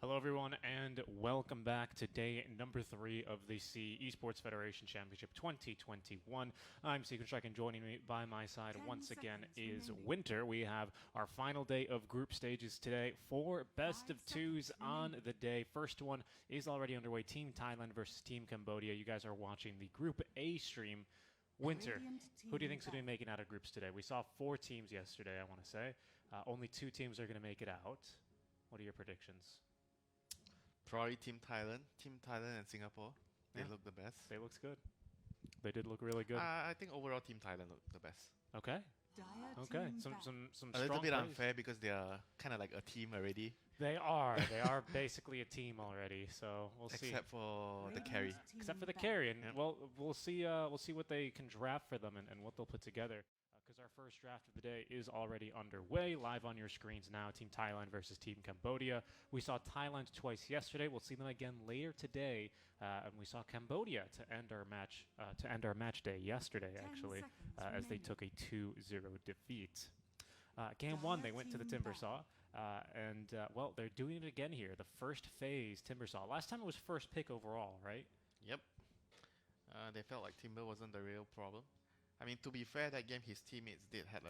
Hello, everyone, and welcome back to day number 3 of the SEAEF Federation Championship 2021. I'm Secret Strike, and joining me by my side once again is Winter. We have our final day of group stages today. 4 best of 2s on the day. First one is already underway. Team Thailand versus Team Cambodia. You guys are watching the Group A stream. Winter, who do you think is going to be making out of groups today? We saw 4 teams yesterday, I want to say. Only 2 teams are going to make it out. What are your predictions? Probably Team Thailand and Singapore. They look the best. They looks good. They did look really good. I think overall Team Thailand looked the best. Okay. Okay. Some A little bit praise. unfair because they are kind of like a team already. They are basically a team already. So we'll see. Except for the carry. Except for the carry, and Yep. well, we'll see. We'll see what they can draft for them and what they'll put together. Because our first draft of the day is already underway, live on your screens now. Team Thailand versus Team Cambodia. We saw Thailand twice yesterday. We'll see them again later today, and we saw Cambodia to end our match day yesterday, actually, as they took a 2-0 defeat. Game 1, they went to the Timbersaw, and well, they're doing it again here. The first phase Timbersaw. Last time it was first pick overall, right? Yep. They felt like Timber wasn't the real problem. I mean, to be fair, that game his teammates did had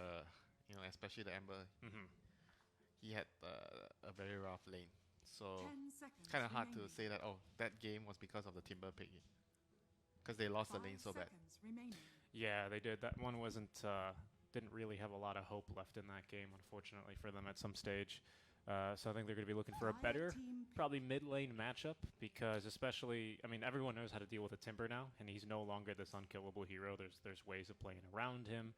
especially the Ember. He had a very rough lane, so kind of hard to say that that game was because of the Timber pick, because they lost the lane so bad. Yeah, they did. That one didn't really have a lot of hope left in that game, unfortunately for them at some stage. So I think they're going to be looking for a better, probably mid-lane matchup, because everyone knows how to deal with a Timber now, and he's no longer this unkillable hero. There's ways of playing around him,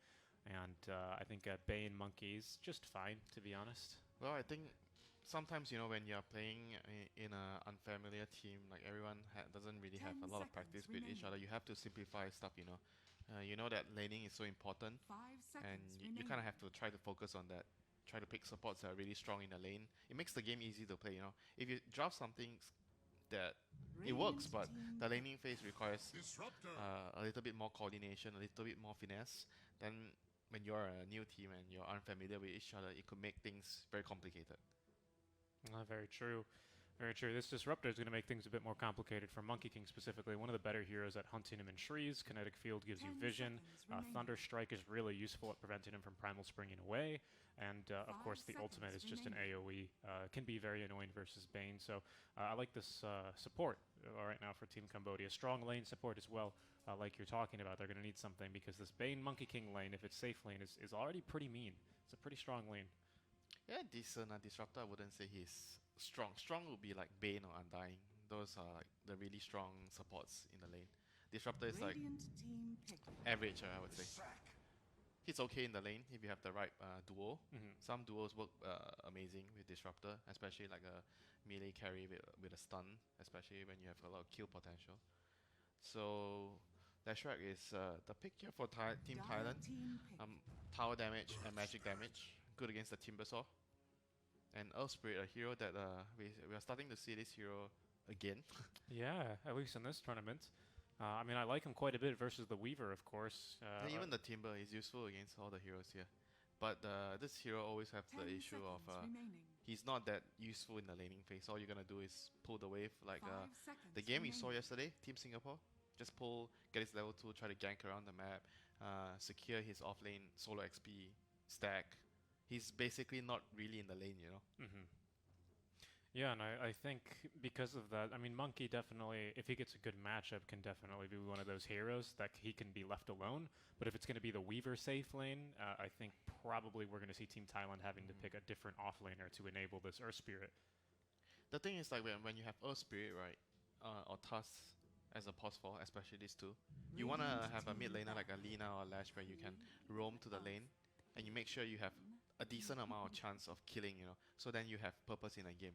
and I think Bane Monkey's just fine, to be honest. Well, I think sometimes, when you're playing in an unfamiliar team, like everyone doesn't really have a lot of practice with each other, you have to simplify stuff, you know that laning is so important, and you kind of have to try to focus on that. Try to pick supports that are really strong in the lane. It makes the game easy to play, If you draft something that it works, but the laning phase requires a little bit more coordination, a little bit more finesse, then when you're a new team and you're unfamiliar with each other, it could make things very complicated. Very true. Very true. This Disruptor is going to make things a bit more complicated for Monkey King specifically. One of the better heroes at hunting him in trees. Kinetic Field gives you vision. Thunder Strike is really useful at preventing him from Primal Springing away. And, of course, the ultimate is just an AoE. Can be very annoying versus Bane. So I like this support right now for Team Cambodia. Strong lane support as well, like you're talking about. They're going to need something because this Bane Monkey King lane, if it's safe lane, is already pretty mean. It's a pretty strong lane. Yeah, decent. Disruptor, I wouldn't say he's strong. Strong would be like Bane or Undying. Those are like the really strong supports in the lane. Disruptor is like average, I would say. He's okay in the lane if you have the right duo. Some duos work amazing with Disruptor, especially like a melee carry with a stun, especially when you have a lot of kill potential. So Lashrak is the pick here for Team Thailand. Tower damage and magic damage. Good against the Timbersaw. And Earth Spirit, a hero that we are starting to see this hero again. Yeah, at least in this tournament. I like him quite a bit versus the Weaver, of course. Even the Timber is useful against all the heroes here. But this hero always has the issue of he's not that useful in the laning phase. All you're going to do is pull the wave. Like the game we saw yesterday, Team Singapore. Just pull, get his level 2, try to gank around the map, secure his offlane solo XP, stack. He's basically not really in the lane, Yeah, and I think because of that, Monkey definitely, if he gets a good matchup, can definitely be one of those heroes that he can be left alone. But if it's going to be the Weaver safe lane, I think probably we're going to see Team Thailand having to pick a different offlaner to enable this Earth Spirit. The thing is, like when you have Earth Spirit, right, or Tusk as a pause for, especially these two, you want to have a mid laner like a Lina or Lash where you can roam to the lane, and you make sure you have a decent amount of chance of killing, so then you have purpose in a game.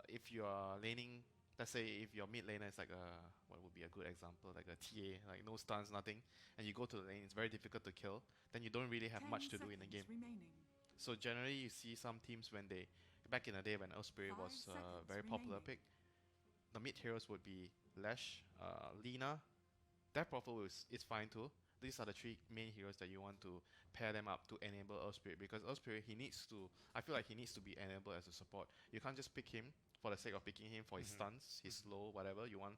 If you are laning, let's say if your mid laner is like what would be a good example, like a TA, like no stuns, nothing, and you go to the lane, it's very difficult to kill, then you don't really have much to do in the game. So generally you see some teams back in the day when Earth Spirit was a very popular pick, the mid heroes would be Lash, Lina. That profile is fine too, These are the three main heroes that you want to pair them up to enable Earth Spirit, because Earth Spirit, I feel like he needs to be enabled as a support. You can't just pick him for the sake of picking him for his stunts, his slow, whatever you want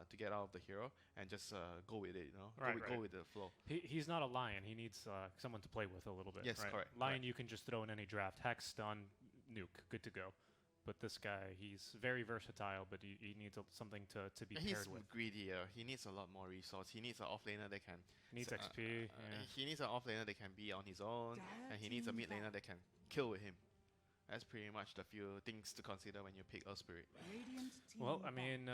to get out of the hero, and just go with it, go with the flow. He's not a Lion. He needs someone to play with a little bit. Yes, right? correct. Lion, correct. you can just throw in any draft. Hex, stun, nuke, good to go. But this guy, he's very versatile, but he needs something to be paired with. He's greedier. He needs a lot more resource. He needs an offlaner that can... He needs XP. He needs an offlaner that can be on his own, and he needs a mid laner that can kill with him. That's pretty much the few things to consider when you pick Earth Spirit. Well, I mean,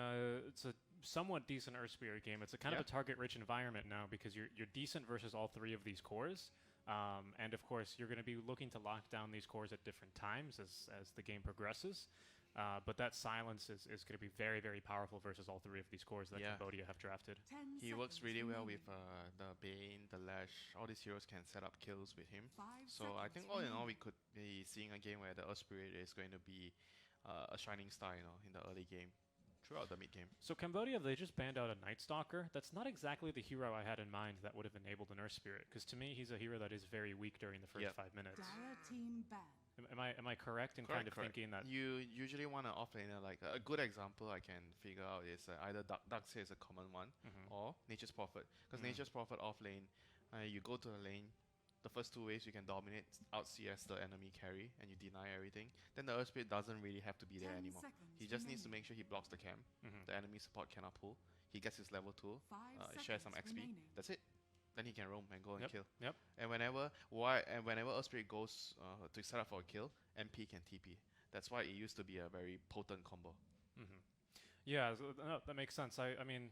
it's a somewhat decent Earth Spirit game. It's a kind of a target-rich environment now because you're decent versus all three of these cores. And of course, you're going to be looking to lock down these cores at different times as the game progresses. But that silence is going to be very, very powerful versus all three of these cores that Cambodia have drafted. He works really well with the Bane, the Lash. All these heroes can set up kills with him. So I think all in all, we could be seeing a game where the Earth Spirit is going to be a shining star, in the early game, throughout the mid game. So Cambodia, they just banned out a Night Stalker. That's not exactly the hero I had in mind that would have enabled an Earth Spirit, because to me, he's a hero that is very weak during the first 5 minutes. Am I correct in kind of thinking that you usually want an offlaner? Like a good example I can figure out is either Darkseid is a common one, or Nature's Prophet. Because Nature's Prophet offlane, you go to the lane. The first 2 ways you can dominate, out CS the enemy carry, and you deny everything. Then the Earth Spirit doesn't really have to be there anymore. He just needs to make sure he blocks the camp. The enemy support cannot pull. He gets his level 2, shares some XP. That's it. Then he can roam and go and kill. And whenever Earth Spirit goes to set up for a kill, MP can TP. That's why it used to be a very potent combo. Yeah, that makes sense. I mean,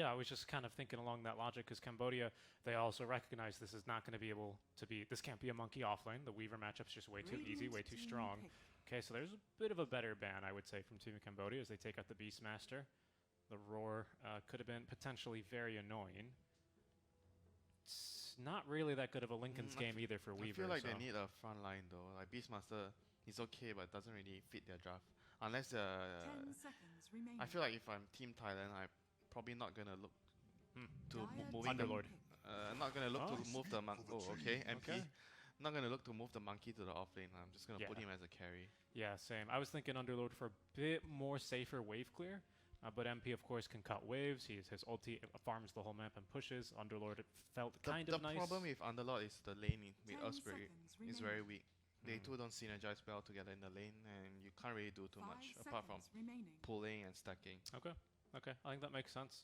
I was just kind of thinking along that logic because Cambodia, they also recognize this is not going to be able to be, this can't be a monkey offlane. The Weaver matchup's just way too easy, way too strong. Okay, so there's a bit of a better ban, I would say, from Team Cambodia as they take out the Beastmaster. The Roar could have been potentially very annoying. It's not really that good of a Lincoln's game either for Weaver. I feel like they need a front line though. Like Beastmaster is okay, but doesn't really fit their draft. Unless 10 seconds remaining. I feel like if I'm Team Thailand, I'm probably not gonna look to moving Underlord. Not gonna look to move the monkey. Oh, okay, MP. Not gonna look to move the monkey to the offlane. I'm just gonna put him as a carry. Yeah, same. I was thinking Underlord for a bit more safer wave clear. But MP, of course, can cut waves. His ulti farms the whole map and pushes. Underlord felt kind of nice. The problem with Underlord is the lane with Earth Spirit is very weak. They two don't synergize well together in the lane, and you can't really do too much apart from pulling and stacking. Okay, I think that makes sense.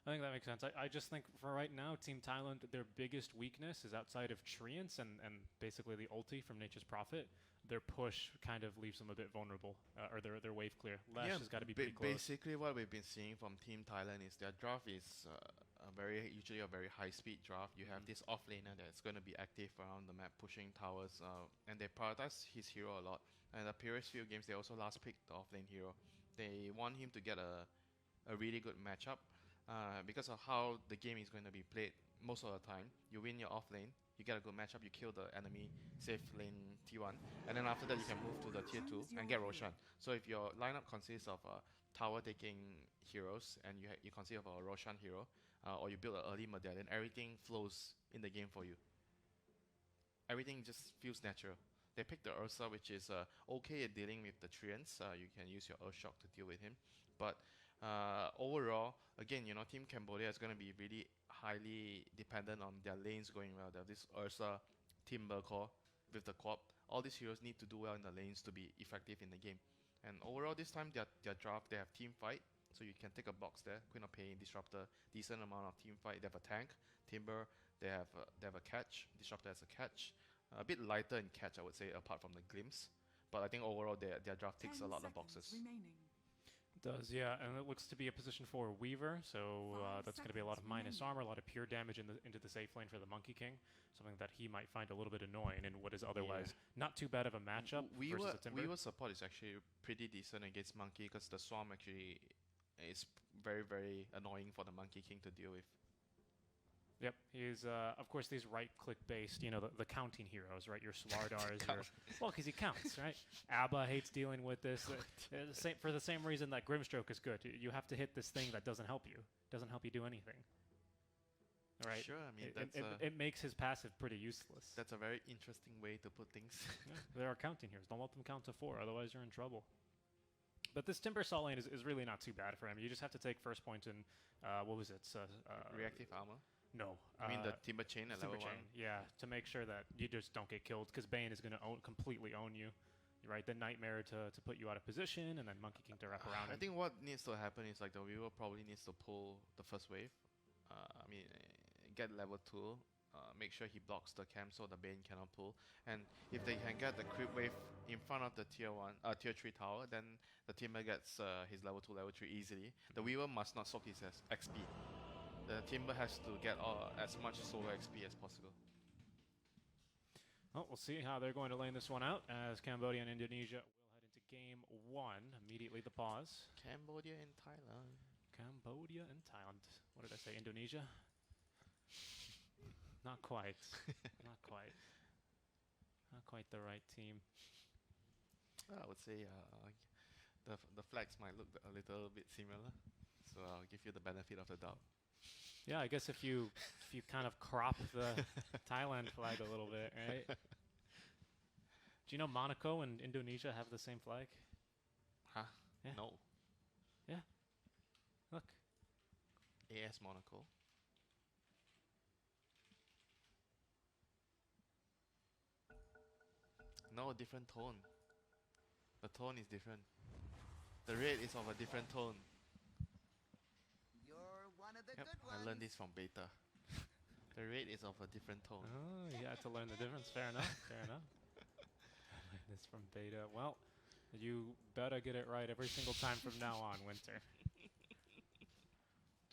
I just think for right now, Team Thailand, their biggest weakness is outside of Treants and basically the ulti from Nature's Prophet. Their push kind of leaves them a bit vulnerable, or their wave clear. Lash has got to be pretty close. Basically, what we've been seeing from Team Thailand is their draft is usually a very high speed draft. You have this offlaner that's going to be active around the map, pushing towers, and they prioritize his hero a lot. And the previous few games, they also last picked the offlane hero. They want him to get a really good matchup because of how the game is going to be played. Most of the time, you win your offlane. You get a good matchup, you kill the enemy, safe lane T1, and then after that you can move to the tier 2 and get Roshan. So if your lineup consists of tower taking heroes and you consider of a Roshan hero, or you build an early medallion, everything flows in the game for you. Everything just feels natural. They picked the Ursa, which is okay at dealing with the Treants. You can use your Earth Shock to deal with him. But overall, again, Team Cambodia is going to be really highly dependent on their lanes going well. They have this Ursa, Timber Core with the Quap. All these heroes need to do well in the lanes to be effective in the game. And overall, this time their draft, they have team fight, so you can take a box there. Queen of Pain, Disruptor, decent amount of team fight. They have a tank, Timber. They have a catch. Disruptor has a catch. A bit lighter in catch, I would say, apart from the glimpse. But I think overall their draft ticks a lot of boxes. It does, yeah, and it looks to be a position for Weaver, so that's going to be a lot of minus armor, a lot of pure damage into the safe lane for the Monkey King, something that he might find a little bit annoying in what is otherwise not too bad of a matchup versus the Timber. Weaver's support is actually pretty decent against Monkey because the Swarm actually is very, very annoying for the Monkey King to deal with. Yep, he's of course these right-click based, the counting heroes, right? Your Slardars, well, because he counts, right? Abba hates dealing with this for the same reason that Grimstroke is good. You have to hit this thing that doesn't help you do anything. right? Sure, I mean, It makes his passive pretty useless. that's a very interesting way to put things. Yeah, there are counting heroes. Don't let them count to 4, otherwise you're in trouble. But this Timber Saw lane is really not too bad for him. You just have to take first point in, what was it? Reactive armor? No. I mean the Timber Chain at level 1? Yeah, to make sure that you just don't get killed, because Bane is going to completely own you. Right, the Nightmare to put you out of position, and then Monkey King to wrap around. I think what needs to happen is like the viewer probably needs to pull the first wave. I mean, get level 2. Make sure he blocks the camp so the Bane cannot pull. And if they can get the creep wave in front of the tier 3 tower, then the Timber gets his level 2, level 3 easily. The Weaver must not soak his XP. The Timber has to get as much solo XP as possible. Well, we'll see how they're going to lane this one out as Cambodia and Indonesia will head into game 1. Immediately the pause. Cambodia and Thailand. Cambodia and Thailand. What did I say? Indonesia? Not quite. Not quite. Not quite the right team. I would say the flags might look a little bit similar, so I'll give you the benefit of the doubt. Yeah, I guess if you kind of crop the Thailand flag a little bit, right? Do you know Monaco and Indonesia have the same flag? Huh? Yeah. No. Yeah. Look. AS Monaco. No, different tone. The tone is different. The red is of a different tone. You're one of the Yep, good ones. I learned this from beta. The red is of a different tone. Oh, you had to learn the difference. Fair enough. Fair enough. I learned this from beta. Well, you better get it right every single time from now on, Winter.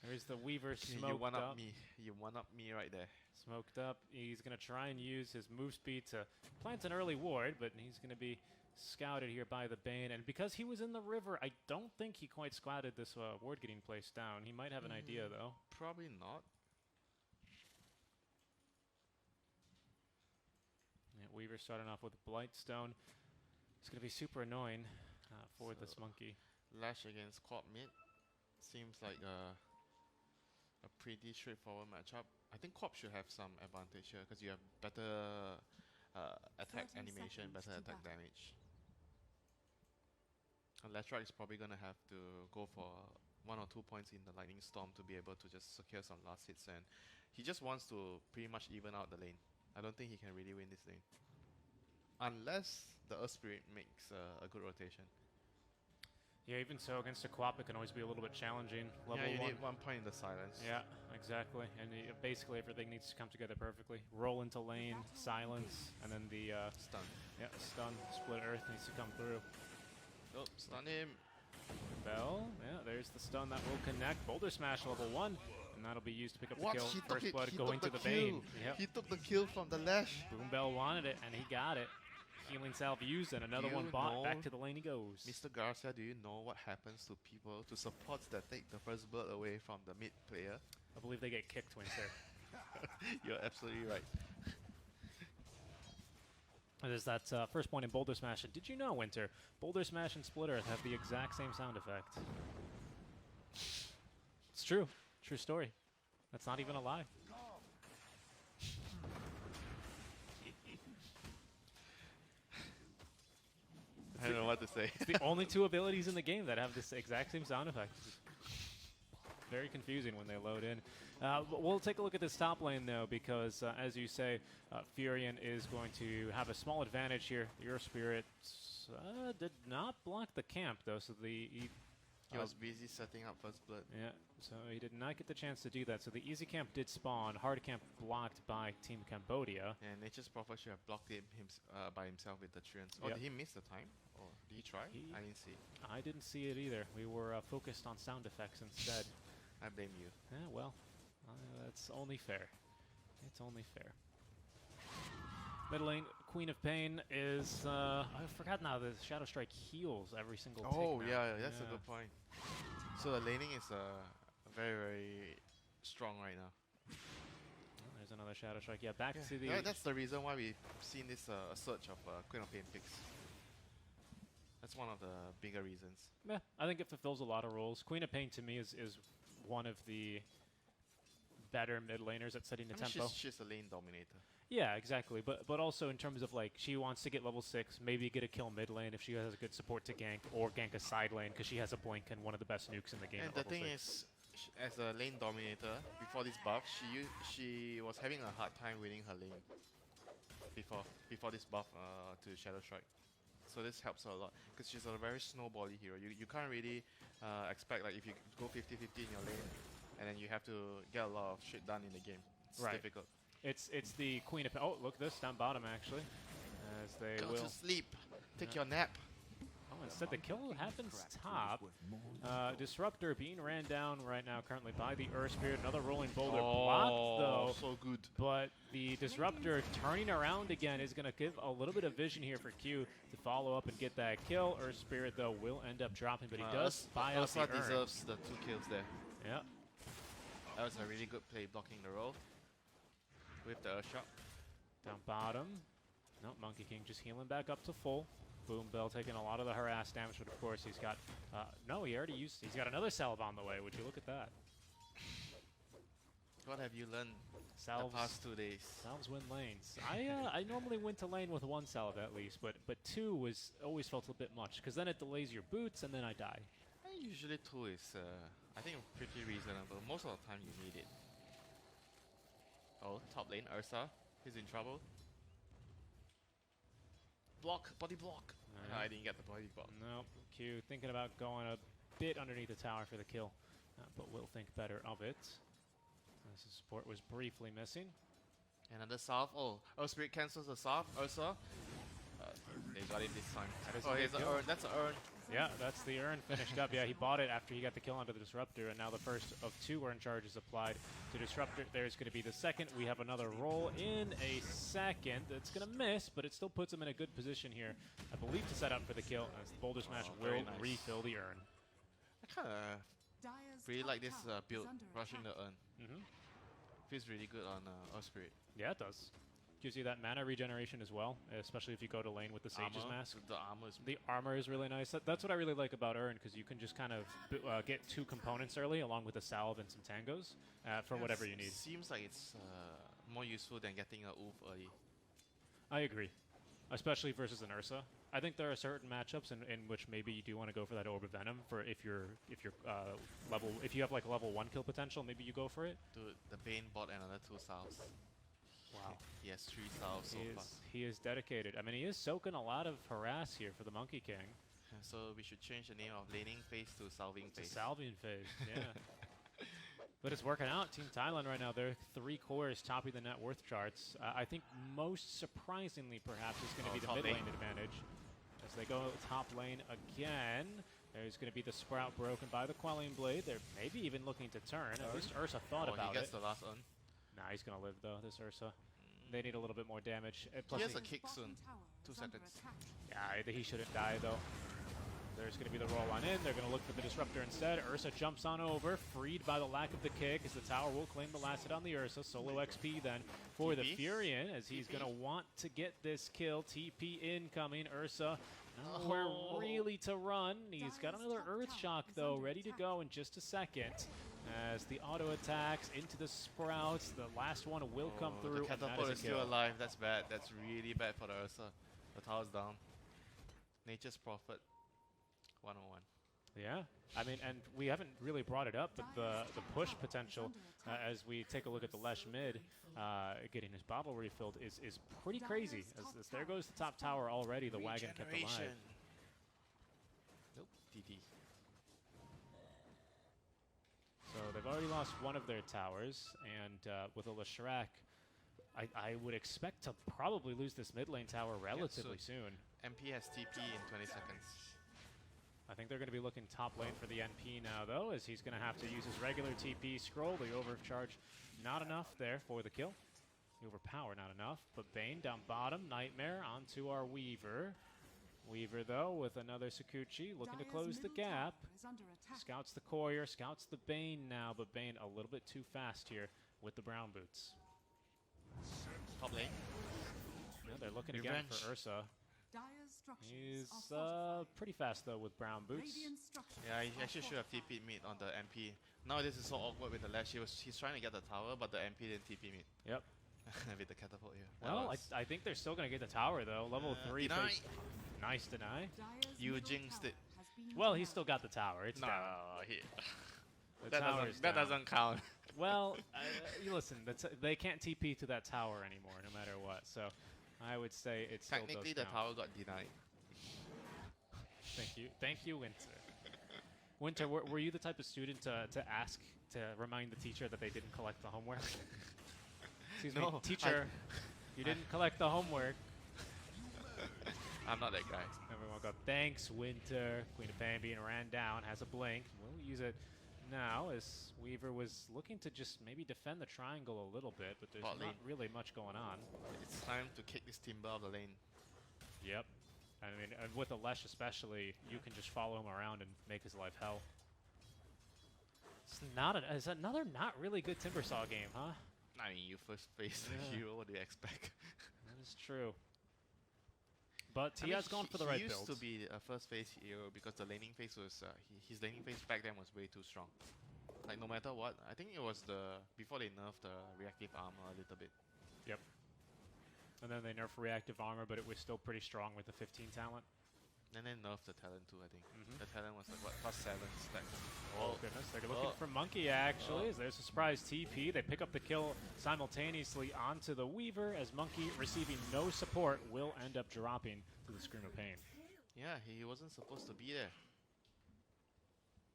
There's the Weaver smoked You one up. up me. You one up me right there. Smoked up. He's going to try and use his move speed to plant an early ward, but he's going to be scouted here by the Bane. And because he was in the river, I don't think he quite scouted this ward getting placed down. He might have an idea, though. Probably not. Yeah, Weaver starting off with Blightstone. It's going to be super annoying for this monkey. Lash against Quad mid seems like a pretty straightforward matchup. I think Quad should have some advantage here because you have better attack animation, better attack damage. And Leshrac is probably going to have to go for 1 or 2 points in the Lightning Storm to be able to just secure some last hits, and he just wants to pretty much even out the lane. I don't think he can really win this lane. Unless the Earth Spirit makes a good rotation. Yeah, even so, against a Quap, it can always be a little bit challenging. Level yeah, you 1. need 1 point in the silence. Yeah, exactly. And basically everything needs to come together perfectly. Roll into lane, silence, and then the Stun. yeah, stun, split earth needs to come through. Oh, stun him. Bell, yeah, there's the stun that will connect. Boulder Smash level 1, and that'll be used to pick up the What? kill. He First blood he going to took the Bane. Yep. He took the kill from the Lash. Boom Bell wanted it, and he got it. Healing salve used, and another Do one you bought. know, Back to the lane he goes. Mr. Garcia, do you know what happens to people, to supports that take the first blood away from the mid player? I believe they get kicked, Winter. You're absolutely right. There's that first point in Boulder Smash. And did you know, Winter, Boulder Smash and Split Earth have the exact same sound effect? It's true. True story. That's not even a lie. I don't know what to say. It's the only 2 abilities in the game that have this exact same sound effect. It's very confusing when they load in. But we'll take a look at this top lane, though, because, as you say, Furion is going to have a small advantage here. Your Spirit did not block the camp, though, so He was busy setting up first blood. yeah, so he did not get the chance to do that. So the easy camp did spawn. Hard camp blocked by Team Cambodia. Yeah, Nature's Prophet should have blocked him by himself with the Treants. Oh, Yep. did he miss the time? Or did he try? I didn't see. I didn't see it either. We were focused on sound effects instead. I blame you. Yeah, well, that's only fair. It's only fair. Mid lane, Queen of Pain is, I forgot now, the Shadow Strike heals every single tick now. Yeah, that's a good point. So the laning is very, very strong right now. Oh, there's another Shadow Strike. Yeah, back to the... That's the reason why we've seen this surge of Queen of Pain picks. That's one of the bigger reasons. Yeah, I think it fulfills a lot of roles. Queen of Pain to me is one of the better mid laners at setting the tempo. She's a lane dominator. Yeah, exactly. But also in terms of like she wants to get level 6, maybe get a kill mid lane if she has a good support to gank, or gank a side lane because she has a blink and one of the best nukes in the game. And the thing is, as a lane dominator, before this buff, she was having a hard time winning her lane before this buff to Shadow Strike. So this helps her a lot because she's a very snowbally hero. You can't really expect like if you go 50-50 in your lane and then you have to get a lot of shit done in the game. It's difficult. It's the queen of... Oh, look this down bottom actually. As they Go will... to sleep. Take your nap. Oh, instead the kill happens top. Disruptor being ran down right now currently by the Earth Spirit. Another rolling boulder blocked though. So good. But the Disruptor turning around again is going to give a little bit of vision here for Q to follow up and get that kill. Earth Spirit though will end up dropping, but he does buy out the Urn. Deserves the 2 kills there. Yeah. That was a really good play blocking the roll with the Earth Shock. Down bottom. No, Monkey King just healing back up to full. Boom Bell taking a lot of the harass damage, but of course he's got... no, he already used... He's got another salve on the way. Would you look at that? What have you learned Salves, the past 2 days? Salves win lanes. I normally went to lane with 1 salve at least, but 2 was always felt a bit much, because then it delays your boots and then I die. Usually 2 is, I think, pretty reasonable. Most of the time you need it. Oh, top lane, Ursa. He's in trouble. Block, body block. No, I didn't get the body block. Nope. Q thinking about going a bit underneath the tower for the kill, but will think better of it. As the support was briefly missing. Another salve. Oh, Earth Spirit cancels the salve. Ursa. They got it this time. Oh, here's an Urn. That's an Urn. Yeah, that's the Urn finished up. Yeah, he bought it after he got the kill onto the Disruptor, and now the first of 2 Urn charges applied to Disruptor. There's going to be the second. We have another roll in a second. It's going to miss, but it still puts him in a good position here, I believe, to set up for the kill, as the Boulder Smash will refill the Urn. I kind of really like this build, rushing the Urn. Feels really good on Earth Spirit. Yeah, it does. Gives you that mana regeneration as well, especially if you go to lane with the Sage's Mask. The armor is really nice. That's what I really like about Urn, because you can just kind of get 2 components early, along with a salve and some tangos, for whatever you need. Seems like it's more useful than getting a Oof early. I agree, especially versus an Ursa. I think there are certain matchups in which maybe you do want to go for that Orb of Venom for if you have like level 1 kill potential, maybe you go for it. Dude, the Bane bought another 2 salves. Wow. He has 3 salves so far. He is dedicated. I mean, he is soaking a lot of harass here for the Monkey King. So we should change the name of laning phase to salving phase. Salving phase, yeah. But it's working out. Team Thailand right now, they're 3 cores topping the net worth charts. I think most surprisingly, perhaps, is going to be the mid lane advantage. As they go top lane again, there's going to be the Sprout broken by the Quelling Blade. They're maybe even looking to turn. At least Ursa thought about it. He gets the last Urn. Nah, he's going to live, though, this Ursa. They need a little bit more damage. Plus he has a kick soon. 2 seconds. Yeah, he shouldn't die, though. There's going to be the roll on in. They're going to look for the Disruptor instead. Ursa jumps on over, freed by the lack of the kick, as the tower will claim the last hit on the Ursa. Solo XP then for the Furion, as he's going to want to get this kill. TP incoming. Ursa nowhere really to run. He's got another Earth Shock, though, ready to go in just a second. As the auto attacks into the Sprouts, the last one will come through. The catapult is still alive. That's bad. That's really bad for the Ursa. The tower's down. Nature's Prophet 101. Yeah, I mean, and we haven't really brought it up, but the push potential, as we take a look at the Lesh mid, getting his bottle refilled is pretty crazy. As there goes the top tower already, the wagon kept alive. Nope, DD. So they've already lost one of their towers, and with a Leshrac, I would expect to probably lose this mid lane tower relatively soon. MP has TP in 20 seconds. I think they're going to be looking top lane for the NP now, though, as he's going to have to use his regular TP scroll. The overcharge not enough there for the kill. The overpower not enough, but Bane down bottom. Nightmare onto our Weaver. Weaver, though, with another Sakuchi, looking to close the gap. Scouts the Courier, scouts the Bane now, but Bane a little bit too fast here with the brown boots. Top lane. Yeah, they're looking again for Ursa. He's pretty fast though with brown boots. Yeah, he actually should have TP'd mid on the MP. Now this is so awkward with the lash. He's trying to get the tower, but the MP didn't TP mid. Yep. With the catapult here. Well, I think they're still going to get the tower though. Level 3. Deny. Nice deny. You jinxed it. Well, he still got the tower. It's No, down. that doesn't count. Well, you listen. They can't TP to that tower anymore, no matter what. So, I would say it's Technically, the tower got denied. Thank you, Winter. Winter, were you the type of student to ask to remind the teacher that they didn't collect the homework? Excuse me, teacher, you didn't collect the homework. I'm not that guy. Everyone go, thanks, Winter. Queen of Pain being ran down, has a blink. We'll use it now as Weaver was looking to just maybe defend the triangle a little bit, but there's not really much going on. It's time to kick this Timber out of the lane. Yep. I mean, with the Lesh especially, you can just follow him around and make his life hell. It's another not really good Timbersaw game, huh? I mean, you first face the hero, what do you expect? That is true. But Tia's gone for the right build. He used to be a first phase hero because the laning phase was his laning phase back then was way too strong. Like no matter what, I think it was before they nerfed the reactive armor a little bit. Yep. And then they nerfed reactive armor, but it was still pretty strong with the 15 talent. And then nerfed the talent too, I think. The talent was like what, +7 stack. Oh goodness, they're looking for Monkey actually. There's a surprise TP. They pick up the kill simultaneously onto the Weaver as Monkey, receiving no support, will end up dropping to the Scream of Pain. Yeah, he wasn't supposed to be there.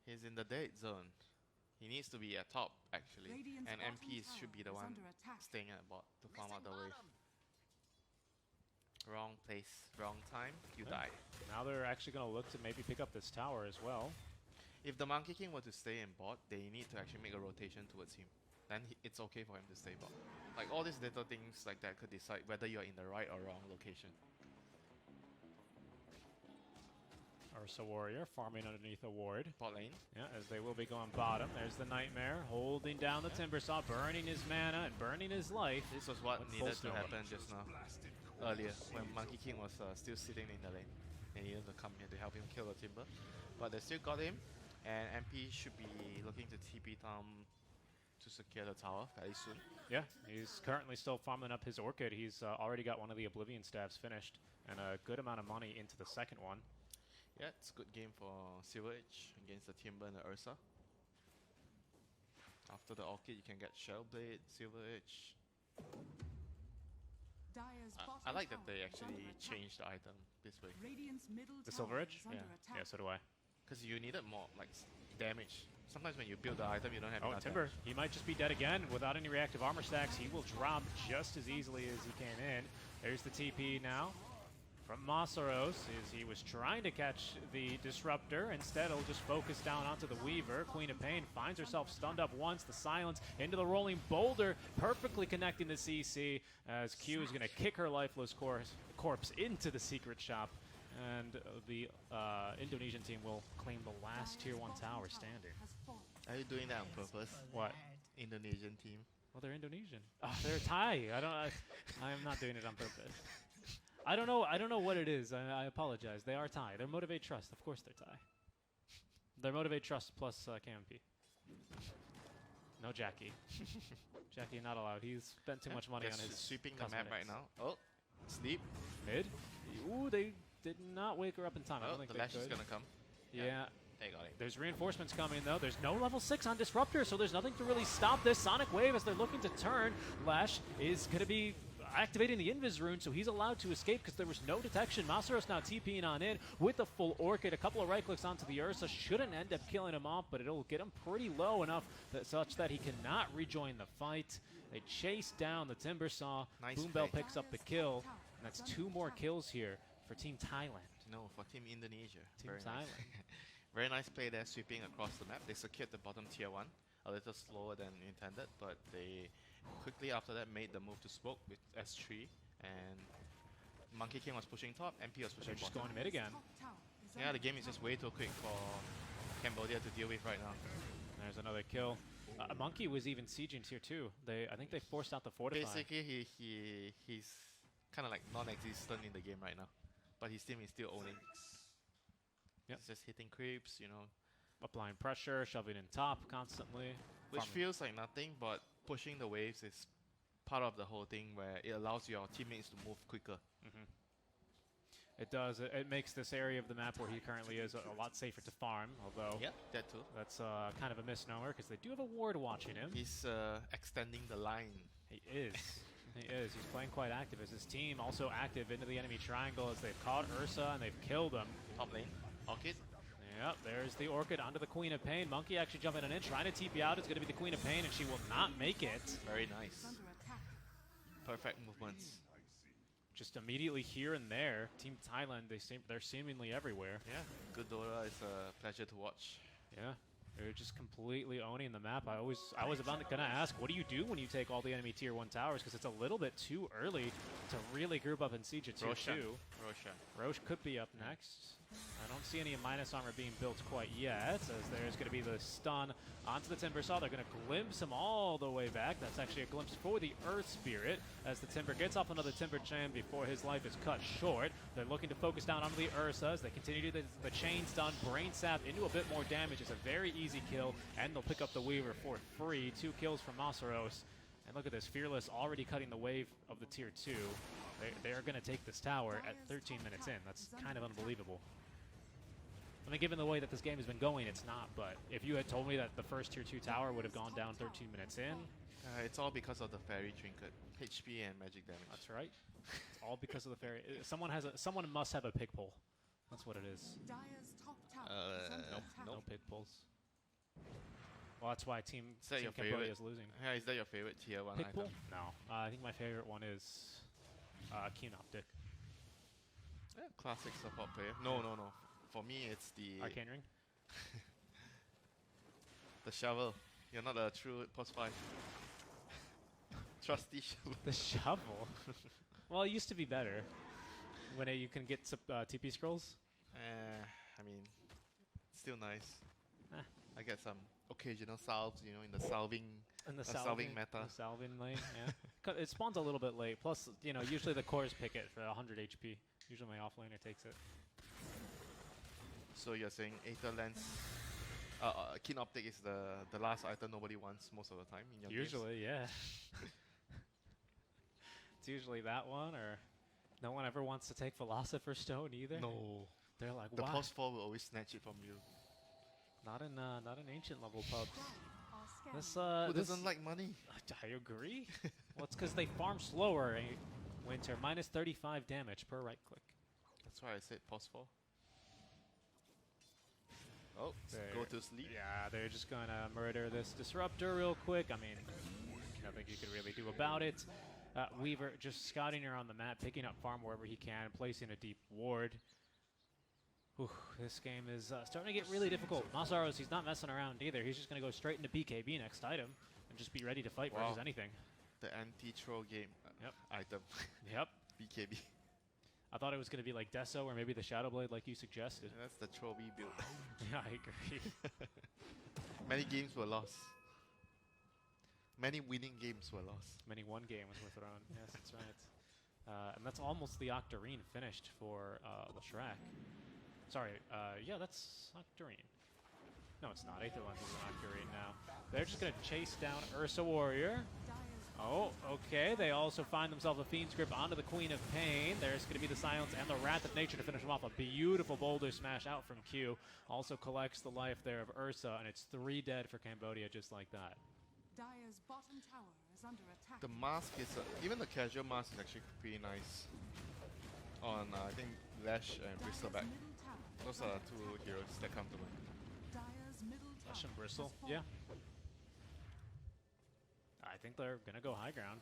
He's in the dead zone. He needs to be at top actually. And MPs should be the one staying at bot to farm out the wave. Wrong place, wrong time, you die. Now they're actually going to look to maybe pick up this tower as well. If the Monkey King were to stay in bot, they need to actually make a rotation towards him. Then it's okay for him to stay bot. Like all these little things like that could decide whether you're in the right or wrong location. Ursa Warrior farming underneath a ward. Bot lane. Yeah, as they will be going bottom. There's the Nightmare holding down the Timbersaw, burning his mana and burning his life. This was what needed to happen just now. Earlier, when Monkey King was still sitting in the lane. And he needed to come here to help him kill the Timber. But they still got him. And MP should be looking to TP Tom to secure the tower very soon. Yeah, he's currently still farming up his Orchid. He's already got one of the Oblivion staves finished. And a good amount of money into the second one. Yeah, it's a good game for Silver Edge against the Timber and the Ursa. After the Orchid, you can get Shell Blade, Silver Edge. I like that they actually changed the item this way. The Silver Edge? Yeah, so do I. Because you needed more like damage. Sometimes when you build the item, you don't have enough Timber, damage. he might just be dead again. Without any reactive armor stacks, he will drop just as easily as he came in. There's the TP now from Masaros, as he was trying to catch the Disruptor. Instead, he'll just focus down onto the Weaver. Queen of Pain finds herself stunned up once. The silence into the rolling boulder, perfectly connecting the CC, as Q is going to kick her lifeless corpse into the secret shop. And the Indonesian team will claim the last Tier 1 tower standing. Are you doing that on purpose? What? Indonesian team. Well, they're Indonesian. They're Thai. I am not doing it on purpose. I don't know what it is. I apologize. They are Thai. They're Motivate Trust. Of course they're Thai. They're Motivate Trust plus KMP. No Jackie. Jackie not allowed. He's spent too much money on his sweeping cosmetics. the map right now. Oh, sleep. Mid. Ooh, they did not wake her up in time. I don't think the they Lash could. is gonna come. Yeah. They got it. There's reinforcements coming, though. There's no level 6 on Disruptor, so there's nothing to really stop this Sonic Wave as they're looking to turn. Lash is going to be activating the Invis rune, so he's allowed to escape because there was no detection. Masaros now TPing on in with the full Orchid. A couple of right clicks onto the Ursa shouldn't end up killing him off, but it'll get him pretty low enough such that he cannot rejoin the fight. They chase down the Timbersaw. Nice Boombell play. picks up the kill, and that's 2 more kills here for Team Thailand. No, for Team Indonesia. Team Very Thailand. Nice. Very nice play there, sweeping across the map. They secured the bottom tier 1, a little slower than intended, but they quickly after that made the move to smoke with S3, and Monkey King was pushing top, MP was pushing They're just bottom. going mid again. Yeah, the game is just way too quick for Cambodia to deal with right now. There's another kill. Monkey was even sieging tier 2. I think they forced out the fortify. Basically, he's kind of like non-existent in the game right now. but his team is still owning. Yep. He's just hitting creeps, you know. Applying pressure, shoving in top constantly. Which Farming. feels like nothing, but pushing the waves is part of the whole thing where it allows your teammates to move quicker. It does. It makes this area of the map where he currently is a lot safer to farm, although Yeah, that too. that's kind of a misnomer because they do have a ward watching him. He's extending the line. He is. He is. He's playing quite active. As his team also active into the enemy triangle as they've caught Ursa and they've killed him. Top lane, Orchid. Yep, there's the Orchid onto the Queen of Pain. Monkey actually jumping in, trying to TP out. It's going to be the Queen of Pain, and she will not make it. Very nice. Perfect movements. Just immediately here and there, Team Thailand, they're seemingly everywhere. Yeah, good Dota is a pleasure to watch. Yeah, they're just completely owning the map. I was gonna ask, what do you do when you take all the enemy tier 1 towers? Because it's a little bit too early to really group up and siege a tier 2. Roche could be up next. I don't see any minus armor being built quite yet, as there's going to be the stun onto the Timber Saw. They're going to glimpse him all the way back. That's actually a glimpse for the Earth Spirit, as the Timber gets off another Timber Chain before his life is cut short. They're looking to focus down onto the Ursa as they continue to do the chain stun. Brain Sap into a bit more damage. It's a very easy kill, and they'll pick up the Weaver for free. 2 kills from Masaros. And look at this, Fearless already cutting the wave of the tier 2. They're going to take this tower at 13 minutes in. That's kind of unbelievable. I mean, given the way that this game has been going, it's not. But if you had told me that the first tier 2 tower would have gone down 13 minutes in. It's all because of the fairy trinket, HP and magic damage. That's right. It's all because of the fairy. Someone must have a pig pull. That's what it is. Nope. No pig pulls. Well, that's why Team your Cambodia favorite? is losing. Yeah, is that your favorite tier 1 Pig item? pull? No. I think my favorite one is Keen Optic. Yeah, classic support player. No. For me, it's the Arcane Ring? the shovel. You're not a true post 5. Trusty shovel. The shovel? Well, it used to be better. When you can get TP scrolls? I mean, still nice. Eh. I get some occasional salves, you know, in the salving meta. The salving lane, yeah. It spawns a little bit late. Plus, you know, usually the cores pick it for 100 HP. Usually my offlaner takes it. So you're saying Aether Lens, Keen Optic is the last item nobody wants most of the time in your Usually, yeah. It's usually that one, or no one ever wants to take Philosopher's Stone either. No. They're like, The why? post 4 will always snatch it from you. Not in ancient level pubs. Who doesn't like money? I agree. Well, it's because they farm slower. Winter minus 35 damage per right click. That's why I said post 4. Oh, go to sleep. Yeah, they're just gonna murder this disruptor real quick. I mean, nothing you can really do about it. Weaver just scouting around the map, picking up farm wherever he can, placing a deep ward. Whew, this game is starting to get really difficult. Masaros, he's not messing around either. He's just going to go straight into BKB next item and just be ready to fight versus anything. The anti-troll game item. Yep. BKB. I thought it was going to be like Deso or maybe the Shadow Blade like you suggested. Yeah, that's the troll B build. Yeah, I agree. Many games were lost. Many winning games were lost. Many one games were thrown. Yes, that's right. And that's almost the Octarine finished for the Shrek. Sorry, yeah, that's Octarine. No, it's not. Aether Lens is an Octarine now. They're just going to chase down Ursa Warrior. Oh, okay. They also find themselves a Fiend's Grip onto the Queen of Pain. There's going to be the Silence and the Wrath of Nature to finish them off. A beautiful boulder smash out from Q. Also collects the life there of Ursa, and it's 3 dead for Cambodia just like that. Dire's bottom tower is under attack. The mask is, even the casual mask is actually pretty nice. On, I think, Lash and Bristleback. Those are 2 heroes that come to mind. Dire's middle tower Lash and Bristle, has yeah. fallen. I think they're going to go high ground.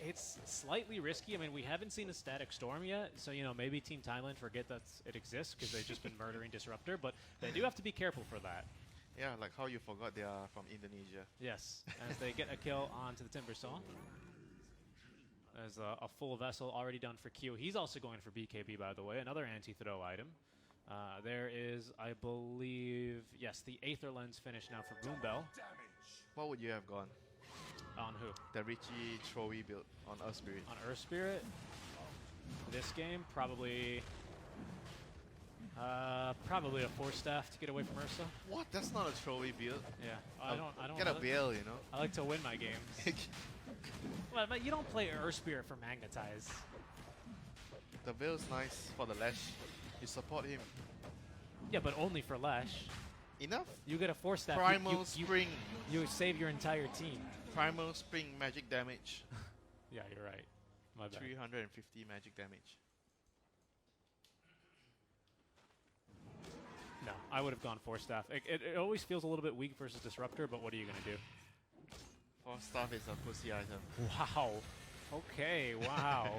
It's slightly risky. I mean, we haven't seen a Static Storm yet, so, you know, maybe Team Thailand forget that it exists because they've just been murdering Disruptor, but they do have to be careful for that. Yeah, like how you forgot they are from Indonesia. Yes, as they get a kill onto the Timber Saw. There's a full vessel already done for Q. He's also going for BKB, by the way, another anti-throw item. There is, I believe, yes, the Aether Lens finish now for Boombell. What would you have gone? On who? The Richie Troy build on Earth Spirit. On Earth Spirit? This game, probably probably a force staff to get away from Ursa. What? That's not a throwaway build. Yeah, I don't. Get a bail, you know. I like to win my games. Well, but you don't play Earth Spirit for Magnetize. The bail's nice for the Lash. You support him. Yeah, but only for Lash. Enough? You get a force staff. Primal Spring. You save your entire team. Primal Spring magic damage. Yeah, you're right. My bad. 350 magic damage. No, I would have gone force staff. It always feels a little bit weak versus Disruptor, but what are you going to do? Force staff is a pussy item. Wow. Okay, wow.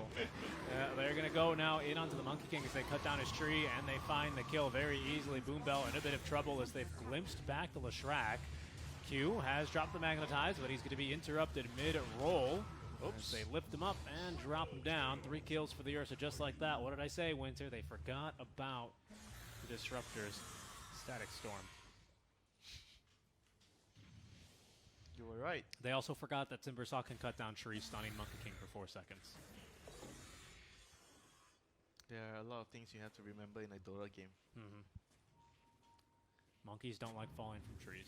They're going to go now in onto the Monkey King as they cut down his tree, and they find the kill very easily. Boom Bell in a bit of trouble as they've glimpsed back the Leshrac. Q has dropped the Magnetize, but he's going to be interrupted mid-roll. Oops. They lift him up and drop him down. 3 kills for the Ursa just like that. What did I say, Winter? They forgot about the Disruptors. Static Storm. You were right. They also forgot that Timbersaw can cut down trees, stunning Monkey King for 4 seconds. There are a lot of things you have to remember in a Dota game. Monkeys don't like falling from trees.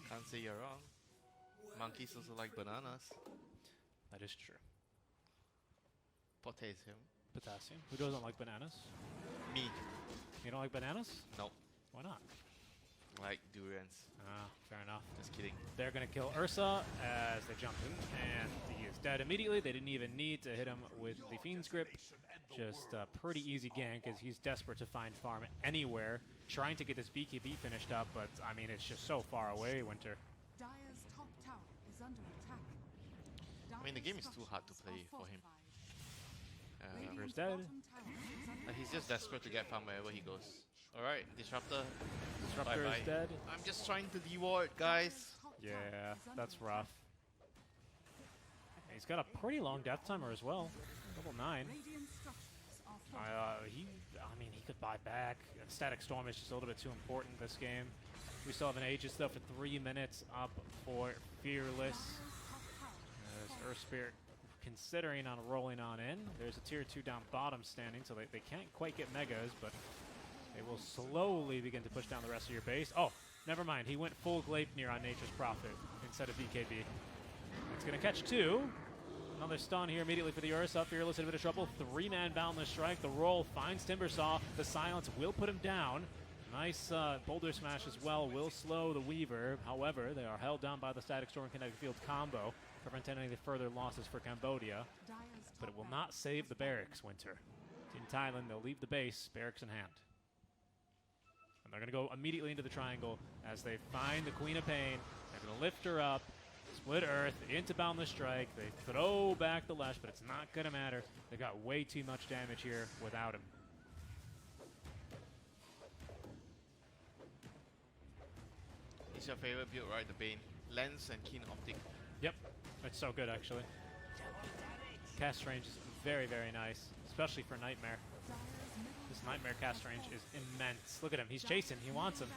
Can't say you're wrong. Monkeys also like bananas. That is true. Potassium. Potassium. Who doesn't like bananas? Me. You don't like bananas? No. Why not? Like durians. Ah, fair enough. Just kidding. They're going to kill Ursa as they jump in, and he is dead immediately. They didn't even need to hit him with the Fiend's Grip. Just a pretty easy gank as he's desperate to find farm anywhere, trying to get this BKB finished up, but I mean, it's just so far away, Winter. Dire's top tower is under attack. I mean, the game is too hard to play for him. Radiant's dead. He's just desperate to get farm wherever he goes. Alright, Disruptor. Disruptor Bye-bye. is dead. I'm just trying to deward, guys. Yeah, that's rough. He's got a pretty long death timer as well. Level 9. I mean, he could buy back. Static Storm is just a little bit too important this game. We still have an Aegis though for 3 minutes up for Fearless. As Earth Spirit considering on rolling on in. There's a tier 2 down bottom standing, so they can't quite get megas, but they will slowly begin to push down the rest of your base. Oh, never mind. He went full Gleipnir on Nature's Prophet instead of BKB. It's going to catch 2. Another stun here immediately for the Ursa. Fearless in a bit of trouble. 3-man Boundless Strike. The roll finds Timbersaw. The silence will put him down. Nice Boulder Smash as well. Will slow the Weaver. However, they are held down by the Static Storm Kinetic Field combo, preventing any further losses for Cambodia. But it will not save the barracks, Winter. Team Thailand, they'll leave the base, barracks in hand. And they're going to go immediately into the triangle as they find the Queen of Pain. They're going to lift her up. Split Earth into Boundless Strike. They throw back the Lash, but it's not going to matter. They got way too much damage here without him. It's your favorite build, right? The Bane. Lens and Keen Optic. Yep, it's so good actually. Cast range is very, very nice, especially for Nightmare. This Nightmare cast range is immense. Look at him, he's chasing, he wants him.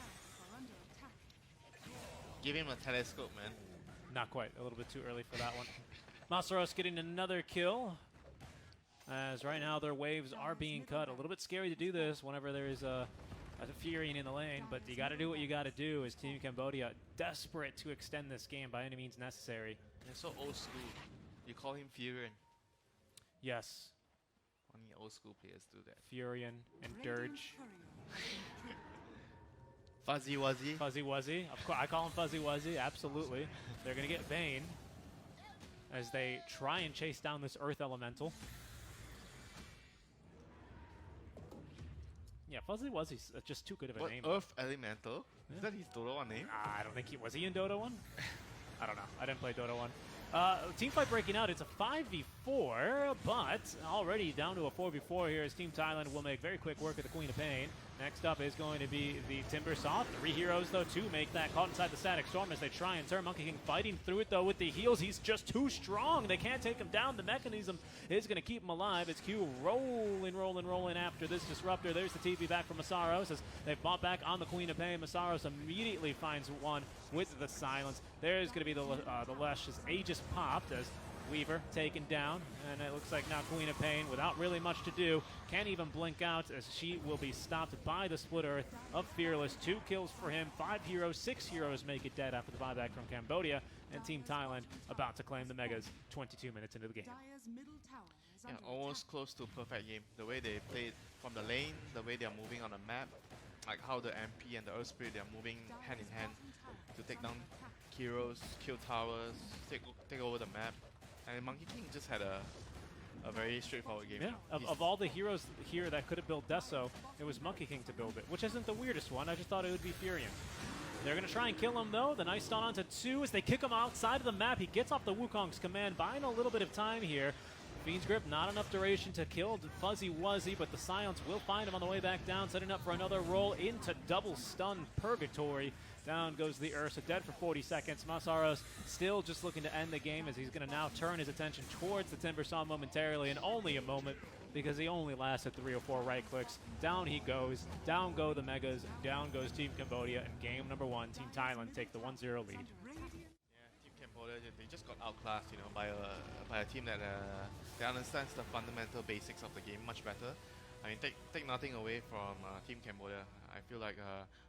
Give him a telescope, man. Not quite, a little bit too early for that one. Masaros getting another kill, as right now their waves are being cut. A little bit scary to do this whenever there is a Furion in the lane, but you got to do what you got to do as Team Cambodia desperate to extend this game by any means necessary. They're so old school. You call him Furion. Yes. Only old school players do that. Furion and Dirge. Fuzzy Wuzzy. Fuzzy Wuzzy. Of course, I call him Fuzzy Wuzzy. Absolutely. They're going to get Bane as they try and chase down this Earth Elemental. Yeah, Fuzzy Wuzzy's just too good of a name. Earth Elemental? Yeah. Is that his Dota 1 name? I don't think he was. He in Dota 1? I don't know. I didn't play Dota 1. Teamfight breaking out. It's a 5v4, but already down to a 4v4 here as Team Thailand will make very quick work of the Queen of Pain. Next up is going to be the Timbersaw. 3 heroes, though, to make that. Caught inside the Static Storm as they try and turn. Monkey King fighting through it, though, with the heals. He's just too strong. They can't take him down. The mechanism is going to keep him alive. It's Q rolling after this Disruptor. There's the TP back from Masaros as they've bought back on the Queen of Pain. Masaros immediately finds one with the silence. There's going to be the Lesh's Aegis popped as Weaver taken down, and it looks like now Queen of Pain, without really much to do, can't even blink out as she will be stopped by the Split Earth of Fearless. 2 kills for him, 5 heroes, 6 heroes make it dead after the buyback from Cambodia, and Team Thailand about to claim the Megas 22 minutes into the game. Dire's middle tower is Yeah, under almost attack. close to perfect game. The way they played from the lane, the way they are moving on the map, like how the MP and the Earth Spirit, they are moving hand in hand to take down heroes, kill towers, take over the map. And Monkey King just had a very straightforward game. Yeah, of all the heroes here that could have built Deso, it was Monkey King to build it, which isn't the weirdest one. I just thought it would be Furion. They're going to try and kill him, though. The nice stun onto 2 as they kick him outside of the map. He gets off the Wukong's command, buying a little bit of time here. Fiend's Grip, not enough duration to kill Fuzzy Wuzzy, but the Silence will find him on the way back down, setting up for another roll into double stun Purgatory. Down goes the Ursa, dead for 40 seconds. Masaros still just looking to end the game as he's going to now turn his attention towards the Timber Saw momentarily, and only a moment because he only lasted 3 or 4 right clicks. Down he goes, down go the Megas, down goes Team Cambodia, and game number 1, Team Thailand take the 1-0 lead. Yeah, Team Cambodia, they just got outclassed, you know, by a team that understands the fundamental basics of the game much better. I mean, take nothing away from Team Cambodia. I feel like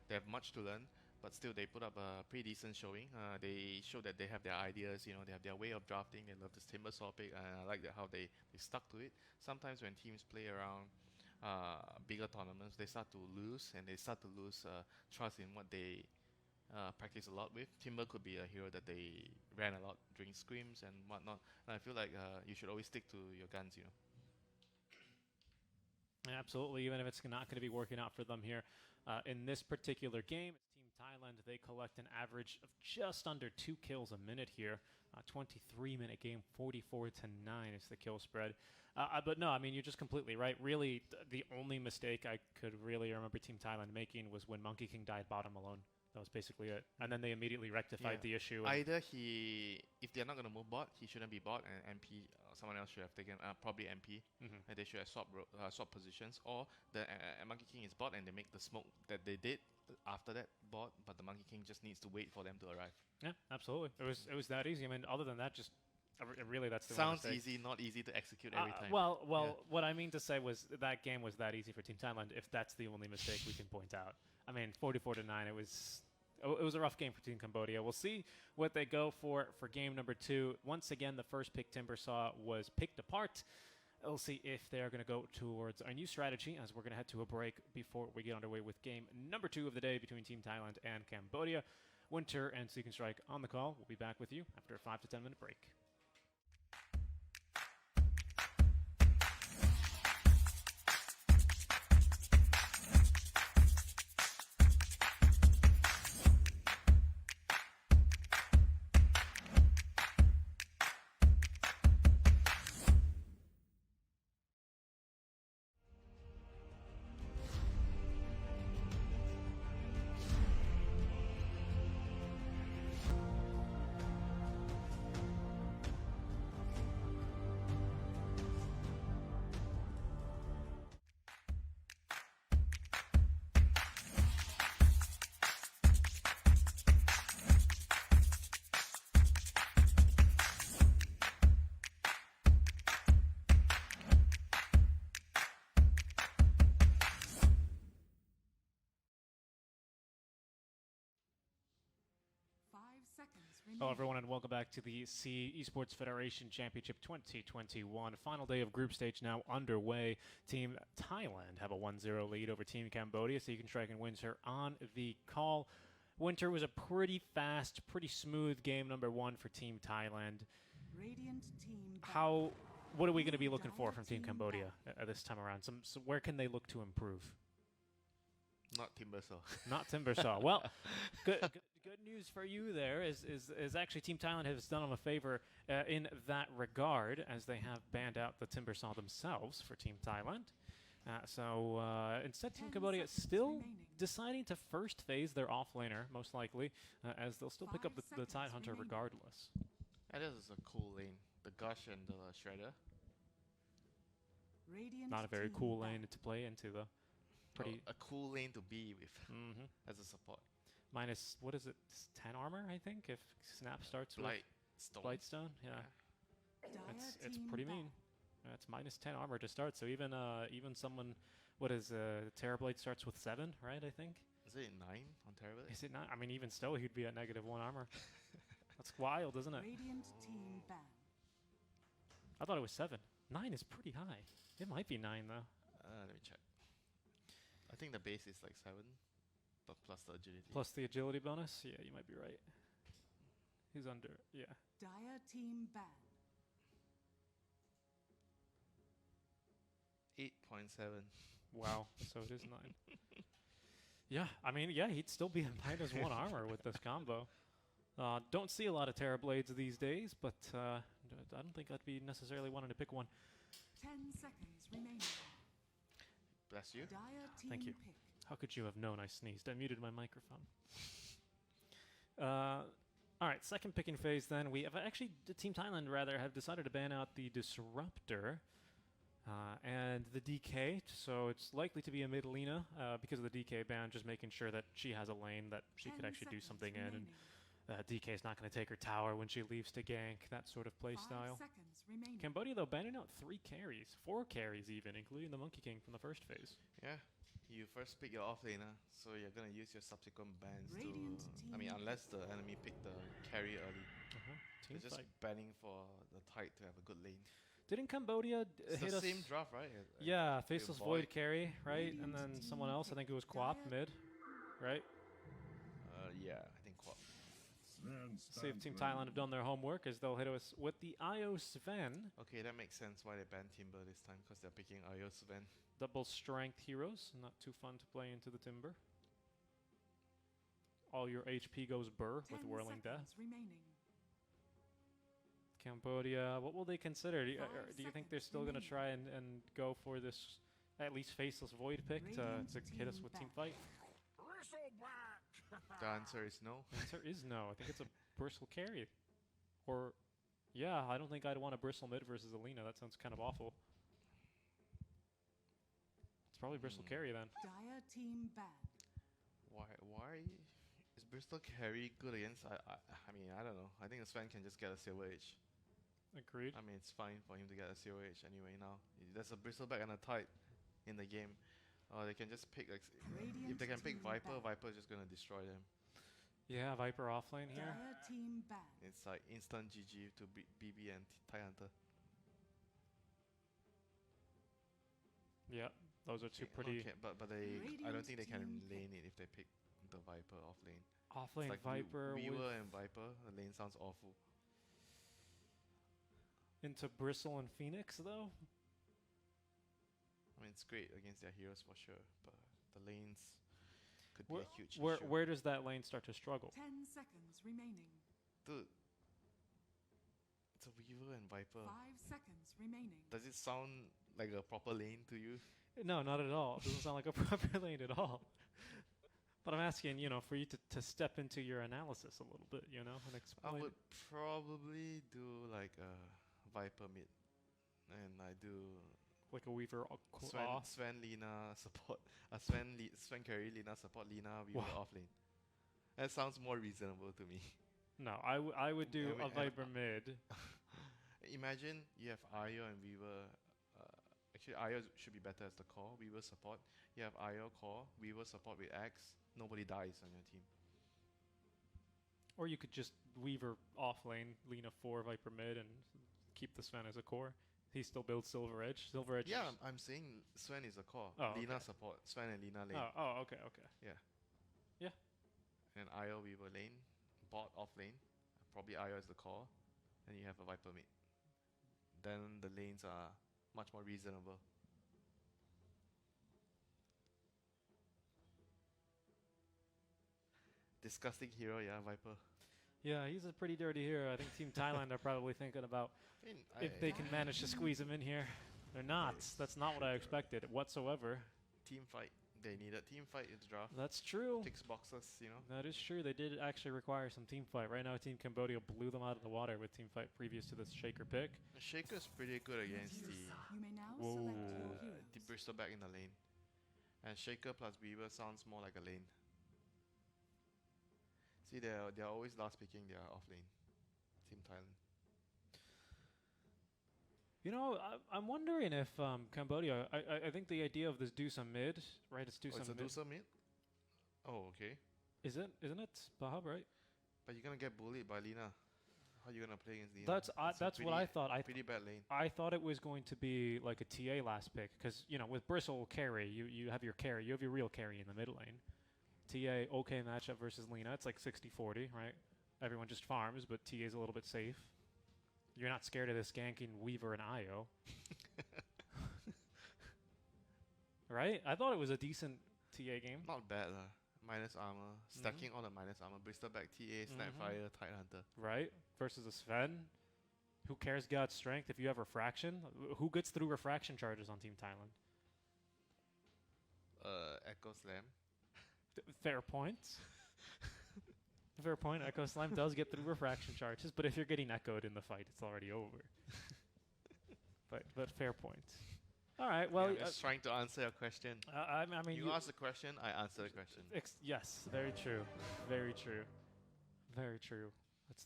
they have much to learn, but still they put up a pretty decent showing. They show that they have their ideas, you know, they have their way of drafting. They love this Timber Saw pick, and I like that how they stuck to it. Sometimes when teams play around bigger tournaments, they start to lose, and they start to lose trust in what they practice a lot with. Timber could be a hero that they ran a lot during scrims and whatnot. And I feel like you should always stick to your guns, you know. Absolutely, even if it's not going to be working out for them here in this particular game. It's Team Thailand. They collect an average of just under 2 kills a minute here. 23-minute game, 44-9 is the kill spread. But no, I mean, you're just completely right. Really, the only mistake I could really remember Team Thailand making was when Monkey King died bottom alone. That was basically it. And then they immediately rectified the issue. Either if they're not going to move bot, he shouldn't be bot, and MP, someone else should have taken, probably MP, and they should have swapped positions, or the Monkey King is bot and they make the smoke that they did after that bot, but the Monkey King just needs to wait for them to arrive. Yeah, absolutely. It was that easy. I mean, other than that, just really that's the sounds one easy, not easy to execute every time. Well, what I mean to say was that game was that easy for Team Thailand. If that's the only mistake we can point out, I mean, 44-9. It was a rough game for Team Cambodia. We'll see what they go for game number 2. Once again, the first pick Timber Saw was picked apart. We'll see if they're going to go towards a new strategy as we're going to head to a break before we get underway with game number 2 of the day between Team Thailand and Cambodia. Winter and Seek and Strike on the call. We'll be back with you after a 5 to 10 minute break. Hello, everyone, and welcome back to the SEAEF Federation Championship 2021. Final day of group stage now underway. Team Thailand have a 1-0 lead over Team Cambodia. Seek and Strike and Winter on the call. Winter was a pretty fast, pretty smooth game number 1 for Team Thailand. Radiant team. What are we going to be looking for from Team Cambodia this time around? So where can they look to improve? Not Timber Saw. Not Timber Saw. Well, good news for you there is actually Team Thailand has done them a favor in that regard, as they have banned out the Timber Saw themselves for Team Thailand. So instead, Team Cambodia is still deciding to first phase their offlaner, most likely, as they'll still pick up the Tide Hunter regardless. And this is a cool lane. The Gush and the Shredder. Not a very cool lane to play into, though. Pretty a cool lane to be with as a support. Minus, what is it, 10 armor, I think, if Snap starts with Stone. Blightstone? Yeah. It's pretty mean. That's minus 10 armor to start. So even someone, what is Terrorblade starts with 7, right? I think. Is it 9 on Terrorblade? Is it not? I mean, even still, he'd be at -1 armor. That's wild, isn't it? Radiant team ban. I thought it was 7. 9 is pretty high. It might be 9 though. Let me check. I think the base is like 7, but plus the agility. Plus the agility bonus. Yeah, you might be right. He's under. Yeah. Dire team ban. 8.7. Wow. So it is 9. Yeah, I mean, yeah, he'd still be at -1 armor with this combo. Don't see a lot of Terrorblades these days, but I don't think I'd be necessarily wanting to pick one. 10 seconds remaining. Bless you. Dire team Thank you. pick. How could you have known I sneezed? I muted my microphone. All right, second picking phase then. We have actually, Team Thailand rather, have decided to ban out the Disruptor and the DK. So it's likely to be a mid Lina because of the DK ban, just making sure that she has a lane that she could 10 actually do seconds something in. remaining. And DK is not going to take her tower when she leaves to gank, that sort of play 5 style. seconds remaining. Cambodia, though, banning out 3 carries, 4 carries even, including the Monkey King from the first phase. Yeah. You first pick your offlaner, so you're gonna use your subsequent bans Radiant to. I team mean, unless the enemy pick the carry early, Team they're just fight. banning for the Tide to have a good lane. Didn't Cambodia It's hit the us? same draft, right? Yeah, Faceless Void Void. carry, right? And Radiant then someone team else, I think it was picked Quap Dire- mid, right? Yeah, I think Quap. See if Team Thailand have done their homework, as they'll hit us with the Io Sven. Okay, that makes sense why they banned Timber this time, because they're picking Io Sven. Double strength heroes, not too fun to play into the Timber. All your HP goes burr 10 with Whirling Death. seconds remaining. Cambodia, what will they consider? Do you, 5 do you think they're seconds still going to remaining. try and go for this at least Faceless Void pick to Radiant hit us team with Team back. Fight? The answer is no. The answer is no. I think it's a Bristle carry. Or, yeah, I don't think I'd want a Bristle mid versus Alina. That sounds kind of awful. It's probably Bristle carry then. Dire team ban. Why is Bristol carry good against? I mean, I don't know. I think Sven can just get a Silver Age. Agreed. I mean, it's fine for him to get a Silver Age anyway now. There's a Bristleback and a Tide in the game. They can just pick, like, if they can pick team Viper, back. Viper's just gonna destroy them. Yeah, Viper offlane here. Dire team ban. It's like instant GG to BB and Thai Hunter. Yeah, those are two Okay, pretty okay, but I don't think they can Radiant lane it if they pick the Viper off lane. offlane It's like Viper Weaver with and Viper. The lane sounds awful. into Bristle and Phoenix though. I mean, it's great against their heroes for sure, but the lanes could Where, be a huge issue. where does that lane start to struggle? 10 seconds remaining. Dude, it's a Weaver and Viper. 5 seconds remaining. Does it sound like a proper lane to you? No, not at all. It doesn't sound like a proper lane at all. But I'm asking, for you to step into your analysis a little bit, and I explain. would probably do like a Viper mid, and I do Like a Weaver off. Sven Lina support, Sven carry Lina support Lina Weaver Wow. off lane. That sounds more reasonable to me. No, I would do And we- a and Viper mid. Imagine you have Io and Weaver. Actually, Io should be better as the core. Weaver support. You have Io core. Weaver support with Axe. Nobody dies on your team. Or you could just Weaver off lane, Lina 4, Viper mid, and keep the Sven as a core. He still builds Silver Edge. Silver Edge. Yeah, is- I'm saying Sven is a core. Oh, Lina okay. support. Sven and Lina lane. okay. And Io Weaver lane. Bot off lane. Probably Io is the core. And you have a Viper mid. Then the lanes are much more reasonable. Disgusting hero, yeah, Viper. Yeah, he's a pretty dirty hero. I think Team Thailand are probably thinking about I mean, if they can manage to squeeze him in here. They're not. That's not what I expected whatsoever. team fight. They needed team fight in the draft. That's true. Ticks boxes, That is true. They did actually require some team fight. Right now, Team Cambodia blew them out of the water with team fight previous to this Shaker pick. Shaker's pretty good against the You may now Whoa. select your the heroes. Bristol back in the lane. And Shaker plus Weaver sounds more like a lane. See, they're always last picking their off lane. Team Thailand. You know, I'm wondering if Cambodia. I think the idea of this do some mid, right? It's do Oh, some it's a mid. Dusa mid? Oh, okay. Isn't it Bahab, right? But you're gonna get bullied by Lina. How you gonna play against Lina? That's what I thought. Pretty bad lane. I thought it was going to be like a TA last pick because you know with Bristle carry, you have your carry, you have your real carry in the mid lane. TA okay matchup versus Lina. It's like 60-40, right? Everyone just farms, but TA is a little bit safe. You're not scared of this ganking Weaver and Io. Right? I thought it was a decent TA game. Not bad lah. Minus armor, stacking all the minus armor, Bristleback TA, Snapfire, Tidehunter. Right? Versus a Sven. Who cares God's strength if you have refraction? Who gets through refraction charges on Team Thailand? Echo Slam. Fair point. Fair point. Echo Slime does get through refraction charges, but if you're getting echoed in the fight, it's already over. but fair point. All right. Well, I'm just trying to answer your question. I mean, You ask the question, I answer the question. yes, very true. Very true. Very true.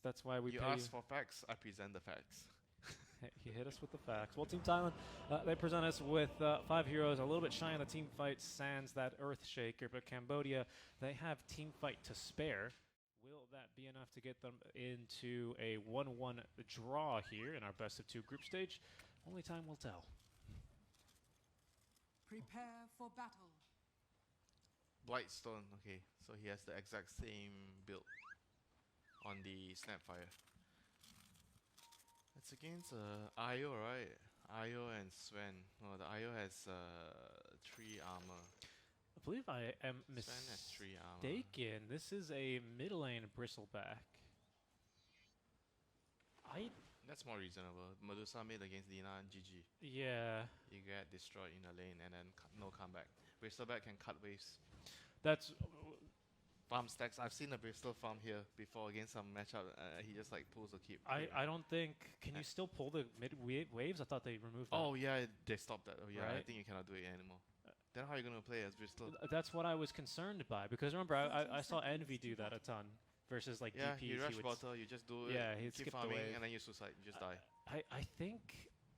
That's why we You pay ask for facts, I present the facts. He hit us with the facts. Well, Team Thailand, they present us with 5 heroes, a little bit shy on the team fight, sans that Earth Shaker, but Cambodia, they have team fight to spare. Will that be enough to get them into a 1-1 draw here in our best of 2 group stage? Only time will tell. Prepare for battle. Blightstone, okay, so he has the exact same build on the Snapfire. It's against Io, right? Io and Sven. Oh, the Io has 3 armor. I believe I am Sven has 3 armor. mistaken. This is a mid lane bristleback. That's more reasonable. Medusa made against Lina and GG. Yeah. You get destroyed in the lane and then no comeback. Bristleback can cut waves. That's Farm stacks. I've seen a Bristol farm here before against some matchup. He just like pulls the keep. I don't think. Can you still pull the mid waves? I thought they removed that. Oh yeah, they stopped that. Oh yeah, I Right. think you cannot do it anymore. Then how are you gonna play as Bristol? That's what I was concerned by because remember I saw Envy do that a ton versus like Yeah, DPs. you rush he would bottle, you just do it. Yeah, he'd keep skip the farming, wave. and then you suicide, you just die.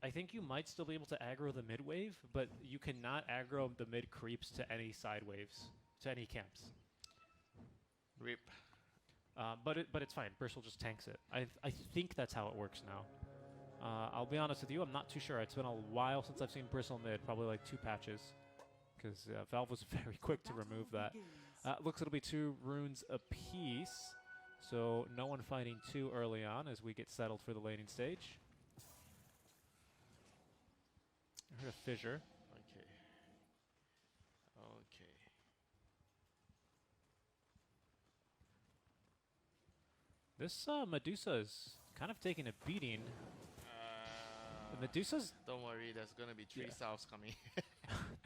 I think you might still be able to aggro the mid wave, but you cannot aggro the mid creeps to any side waves, to any camps. Rip. But it's fine. Bristle just tanks it. I think that's how it works now. I'll be honest with you, I'm not too sure. It's been a while since I've seen Bristle mid, probably like 2 patches, because Valve was very quick to remove that. Looks it'll be 2 runes apiece, so no one fighting too early on as we get settled for the laning stage. I heard a fissure. Okay. Okay. This Medusa is kind of taking a beating. Medusa's Don't worry, there's gonna be 3 Yeah. salves coming.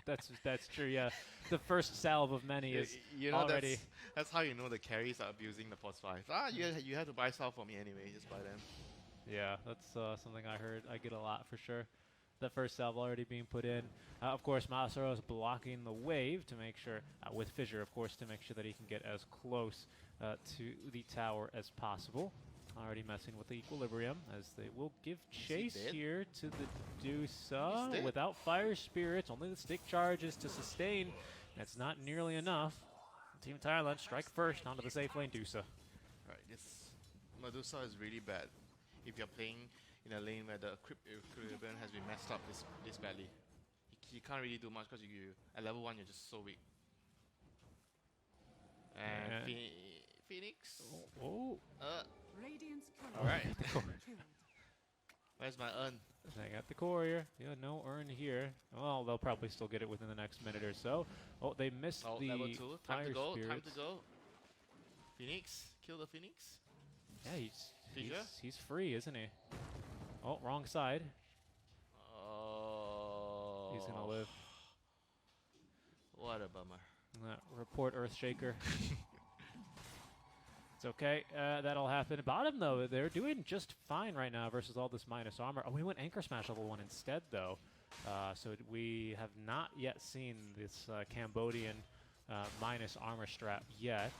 that's true. Yeah, the first salve of many is you know already. that's how you know the carries are abusing the pos 5. You have to buy salve for me anyway. Just buy them. Yeah, that's something I heard. I get a lot for sure. That first salve already being put in. Of course, Masaro is blocking the wave to make sure, with Fissure, of course, to make sure that he can get as close to the tower as possible. Already messing with the equilibrium as they will give chase dead? here to the Dusa dead? without Fire Spirits. Only the stick charges to sustain. That's not nearly enough. Team Thailand strike first onto the safe lane Dusa. Right, this Medusa is really bad. If you're playing in a lane where the equilibrium has been messed up this badly, you can't really do much because you at level 1 you're just so weak. And Phoenix. Oh. Radiant's turret Alright. has been killed. Where's my urn? They got the courier. Yeah, no urn here. Well, they'll probably still get it within the next minute or so. Oh, they missed Oh, the level 2. Time Fire to go. Spirits. Time to go. Phoenix. Kill the Phoenix. Yeah, Fissure? he's free, isn't he? Oh, wrong side. Oh. He's gonna live. What a bummer. Report Earthshaker. It's okay. That'll happen. Bottom, though, they're doing just fine right now versus all this minus armor. Oh, we went Anchor Smash level 1 instead, though. So we have not yet seen this Cambodian minus armor strap yet.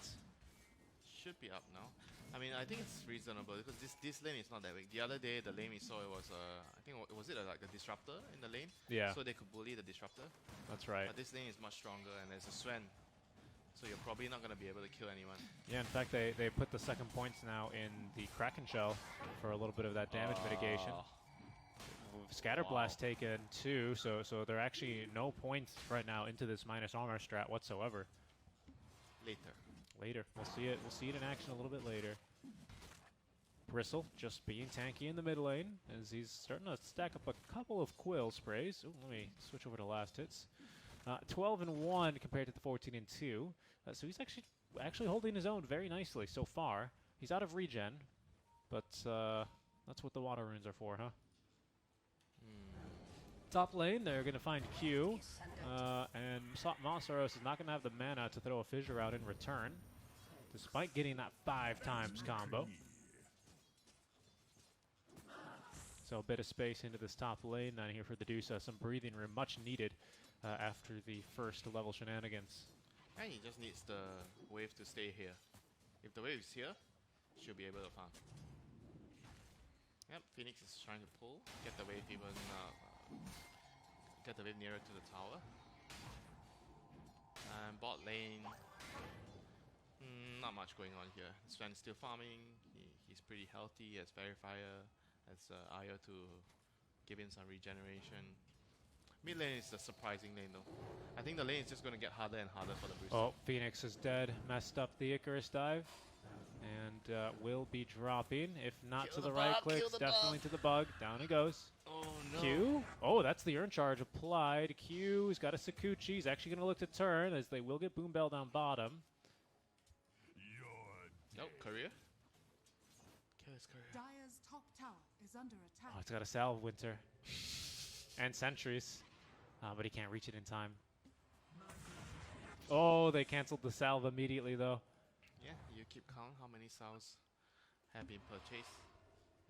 Should be up now. I mean, I think it's reasonable because this lane is not that weak. The other day, the lane we saw, it was I think was it like a disruptor in the lane? Yeah. So they could bully the disruptor. That's right. But this lane is much stronger, and there's a Sven, so you're probably not gonna be able to kill anyone. Yeah, in fact, they put the second points now in the Kraken Shell for a little bit of that damage mitigation. Scatter Blast taken too, so there are actually no points right now into this minus armor strat whatsoever. Later, we'll see it. We'll see it in action a little bit later. Bristle just being tanky in the mid lane as he's starting to stack up a couple of Quill sprays. Ooh, let me switch over to last hits. 12-1 compared to the 14-2. So he's actually holding his own very nicely so far. He's out of regen, but that's what the water runes are for, huh? Top lane, they're going to find Q, and Masaros is not going to have the mana to throw a fissure out in return, despite getting that 5 times combo. So a bit of space into this top lane down here for the Dusa. Some breathing room, much needed after the first level shenanigans. And he just needs the wave to stay here. If the wave is here, she'll be able to farm. Yep, Phoenix is trying to pull, get the wave even, get the wave nearer to the tower. And bot lane, not much going on here. Sven is still farming. He's pretty healthy. He has Verifier, has Io to give him some regeneration. Mid lane is the surprising lane though. I think the lane is just going to get harder and harder for the booster. Oh, Phoenix is dead. Messed up the Icarus dive. And will be dropping. If not Kill to the the right bug, clicks, kill the definitely bug. to the bug. Down he goes. Oh no. Q. Oh, that's the Urn Charge applied. Q's got a Sakuchi. He's actually going to look to turn as they will get Boom Bell down bottom. Nope, career. Kill his career. Dire's top tower is under attack. Oh, it's got a Salve Winter. And Sentries. But he can't reach it in time. Oh, they canceled the Salve immediately, though. Yeah, you keep count how many cells have been purchased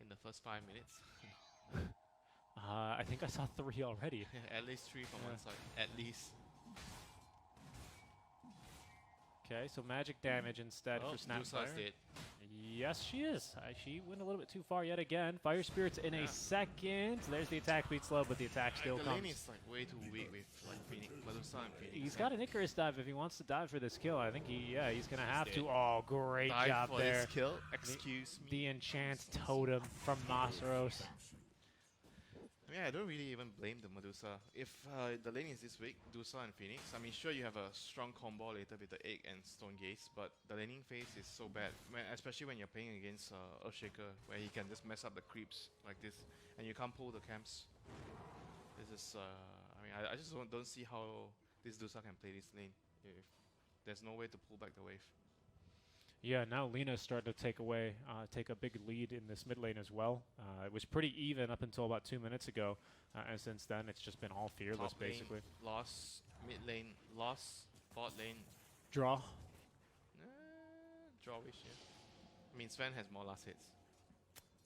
in the first 5 minutes. I think I saw 3 already. At least 3 from one side. At least. Okay, so magic damage instead for Snapfire. Dead. Yes, she is. She went a little bit too far yet again. Fire Spirit's in a second. There's the attack speed slow, but the attack still The comes. lane is like way too weak with like Phoenix, Medusa and Phoenix. He's got an Icarus dive if he wants to dive for this kill. I think he's going to have to. dead. Oh, great Dive job for there. this kill. Excuse me. The enchant totem from Masaros. Yeah, I don't really even blame the Medusa. If the lane is this weak, Medusa and Phoenix, I mean, sure, you have a strong combo later with the Egg and Stone Gaze, but the laning phase is so bad, especially when you're playing against Earthshaker, where he can just mess up the creeps like this, and you can't pull the camps. This is, I mean, I just don't see how this Medusa can play this lane if there's no way to pull back the wave. Yeah, now Lena's starting to take a big lead in this mid lane as well. It was pretty even up until about 2 minutes ago, and since then it's just been all fearless, Top lane, basically. lost, mid lane, lost, bot lane, Draw. drawish, yeah. I mean, Sven has more last hits.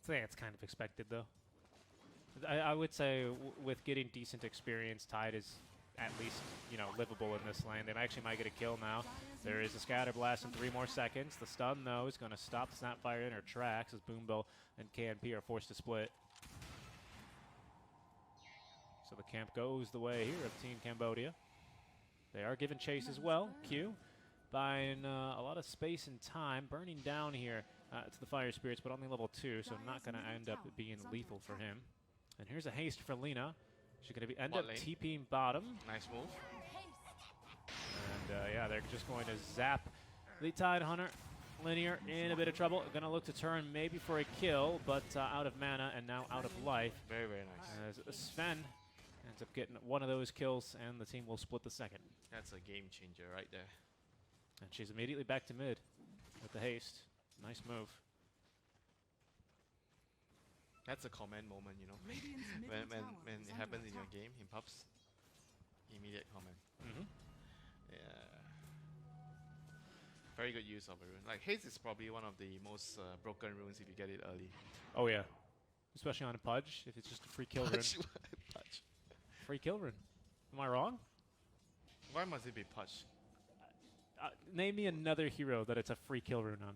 I think it's kind of expected, though. I would say with getting decent experience, Tide is at least, livable in this lane. They actually might get a kill now. There is a Scatter Blast in 3 more seconds. The stun, though, is going to stop the Snapfire in her tracks as Boom Bell and KNP are forced to split. So the camp goes the way here of Team Cambodia. They are given chase as well. Q buying a lot of space and time, burning down here to the Fire Spirits, but only level 2, so not going to end up being lethal for him. And here's a haste for Lena. She's going to end up TPing bottom. Nice move. And yeah, they're just going to zap the Tide Hunter. Linear in a bit of trouble. Going to look to turn maybe for a kill, but out of mana and now out of life. Very, very nice. As Sven ends up getting one of those kills, and the team will split the second. That's a game changer right there. And she's immediately back to mid with the haste. Nice move. That's a comment moment, Radiant's middle when tower when is it under happens in your attack. game, in pubs, immediate comment. Yeah. Very good use of a rune. Like, haste is probably one of the most broken runes if you get it early. Oh, yeah. Especially on a Pudge, if it's just a free kill rune. Pudge. Free kill rune. Am I wrong? Why must it be Pudge? Name me another hero that it's a free kill rune on.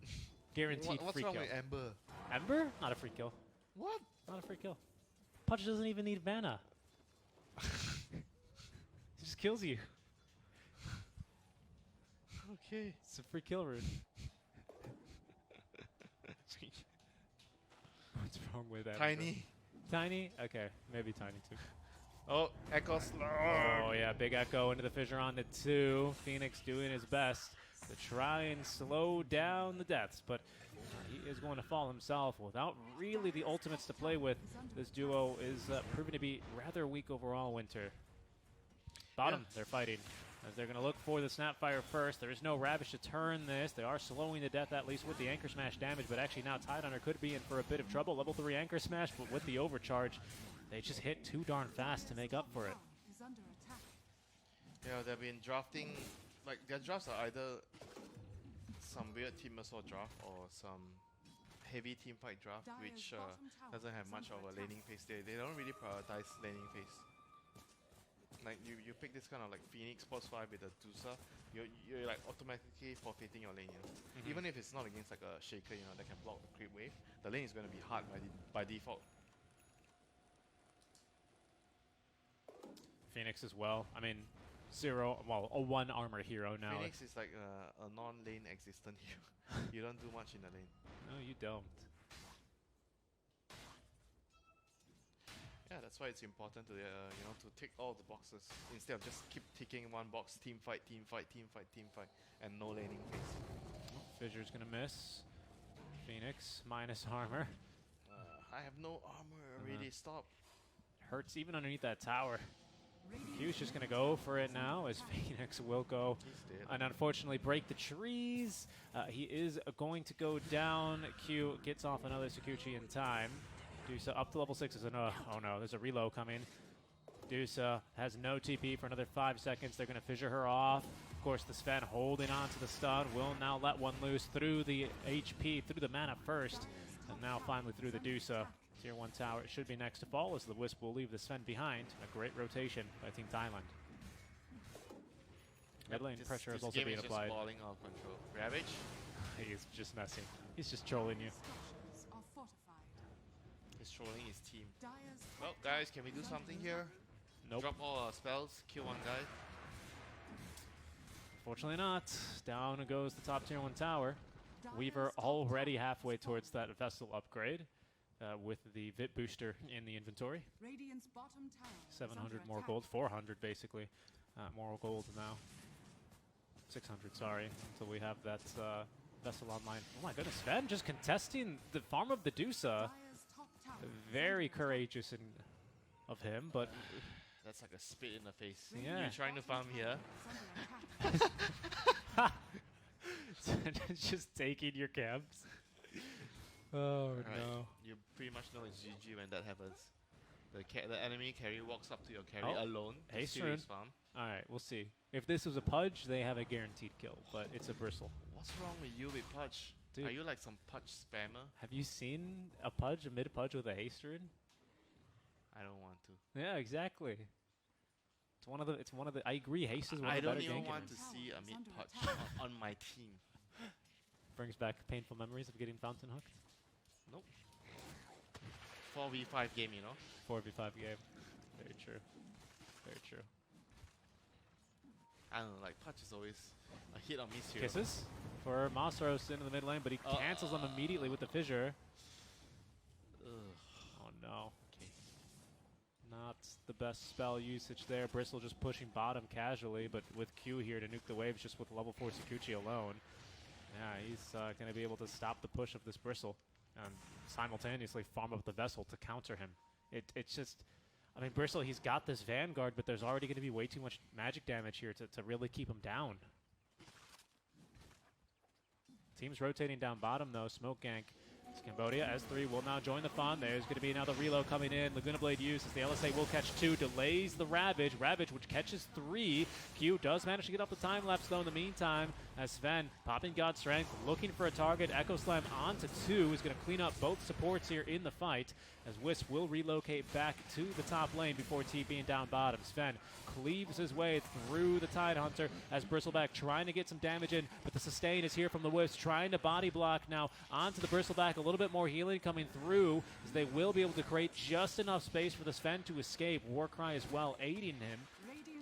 Guaranteed What's free wrong kill. with Ember? Ember? Not a free kill. What? Not a free kill. Pudge doesn't even need mana. He just kills you. Okay. It's a free kill rune. What's wrong with that? Tiny. Tiny? Okay, maybe tiny too. Oh, Echo Slug. Oh yeah, big echo into the fissure on the 2. Phoenix doing his best to try and slow down the deaths, but he is going to fall himself without really the ultimates to play with. This duo is proving to be rather weak overall, Winter. Bottom, Yeah. they're fighting. As they're going to look for the Snapfire first. There is no Ravish to turn this. They are slowing the death, at least with the Anchor Smash damage, but actually now Tidehunter could be in for a bit of trouble. Level 3 Anchor Smash, but with the overcharge, they just hit too darn fast to make up for it. Is under attack. Yeah, they've been drafting, like their drafts are either some weird team assault draft or some heavy team fight draft, which doesn't have much of a laning phase. They don't really prioritize laning phase. Like you pick this kind of like Phoenix Sports 5 with a Dusa, you're like automatically forfeiting your lane, you know? Even if it's not against like a Shaker, you know, that can block the creep wave, the lane is going to be hard by default. Phoenix as well. I mean, a 1 armor hero now. Phoenix is like a non-lane existent hero. You don't do much in the lane. No, you don't. Yeah, that's why it's important to you know, to tick all the boxes instead of just keep ticking one box. Team fight, team fight, team fight, team fight, and no laning phase. Fissure's gonna miss. Phoenix minus armor. I have no armor already. Stop. Hurts even underneath that tower. Q's just gonna go for it now as Phoenix will go He's dead. and unfortunately break the trees. He is going to go down. Q gets off another Sakuchi in time. Dusa up to level 6 is enough. Oh no, there's a reload coming. Dusa has no TP for another 5 seconds. They're going to fissure her off. Of course, the Sven holding on to the stun will now let one loose through the HP, through the mana first, and now finally through the Dusa. Tier 1 tower it should be next to fall as the Wisp will leave the Sven behind. A great rotation by Team Thailand. Mid lane pressure is also being applied. Just falling out of control. Ravage. He's just messing. He's just trolling you. Structures are fortified. He's trolling his team. Dire's Well, top tower guys, can we do is something under here? Nope. Drop all our spells, kill one guy. Fortunately not. Down goes the top tier 1 tower. Dire's Weaver top already tower halfway is towards that fortified. vessel upgrade with the Vit booster in the inventory. Radiant's bottom tower is 700 under more attack. gold, 400 basically. More gold now. 600, sorry, until we have that vessel online. Oh my goodness, Sven just contesting the farm of the Dusa. Dire's top tower is Very under attack. courageous of him, but That's like a spit in the face. Yeah. You're trying to farm here. Is under attack. just taking your camps. Oh Alright, no. you pretty much know it's GG when that happens. The enemy carry walks up to your carry Oh, alone. to haste steal his rune. farm. Alright, we'll see. If this was a Pudge, they have a guaranteed kill, but it's a Bristle. What's wrong with you with Pudge? Dude. Are you like some Pudge spammer? Have you seen a Pudge, a mid Pudge with a haste rune? I don't want to. Yeah, exactly. It's one of the. I agree. Haste is one I of the don't better even gank want items. to see a Is mid under Pudge attack. on my team. Brings back painful memories of getting fountain hooked. 4v5 game, you know? 4v5 game. Very true. Very true. I don't know, like Pudge is always a hit or miss hero. Kisses for Masros into the mid lane, but he cancels them immediately with the fissure. Ugh. Oh no. Okay. Not the best spell usage there. Bristle just pushing bottom casually, but with Q here to nuke the waves just with level 4 Sakuchi alone. Yeah, he's going to be able to stop the push of this Bristle and simultaneously farm up the vessel to counter him. It's just, I mean, Bristle, he's got this Vanguard, but there's already going to be way too much magic damage here to really keep him down. Team's rotating down bottom, though. Smoke gank Cambodia, S3 will now join the fun. There's going to be another reload coming in. Laguna Blade uses the LSA will catch 2, delays the Ravage. Ravage, which catches 3. Q does manage to get up the time lapse though in the meantime, as Sven popping God Strength, looking for a target. Echo Slam onto 2 is going to clean up both supports here in the fight, as Wisp will relocate back to the top lane before TPing down bottom. Sven cleaves his way through the Tidehunter as Bristleback trying to get some damage in, but the sustain is here from the Wisps, trying to body block now onto the Bristleback. A little bit more healing coming through, as they will be able to create just enough space for the Sven to escape. Warcry as well aiding him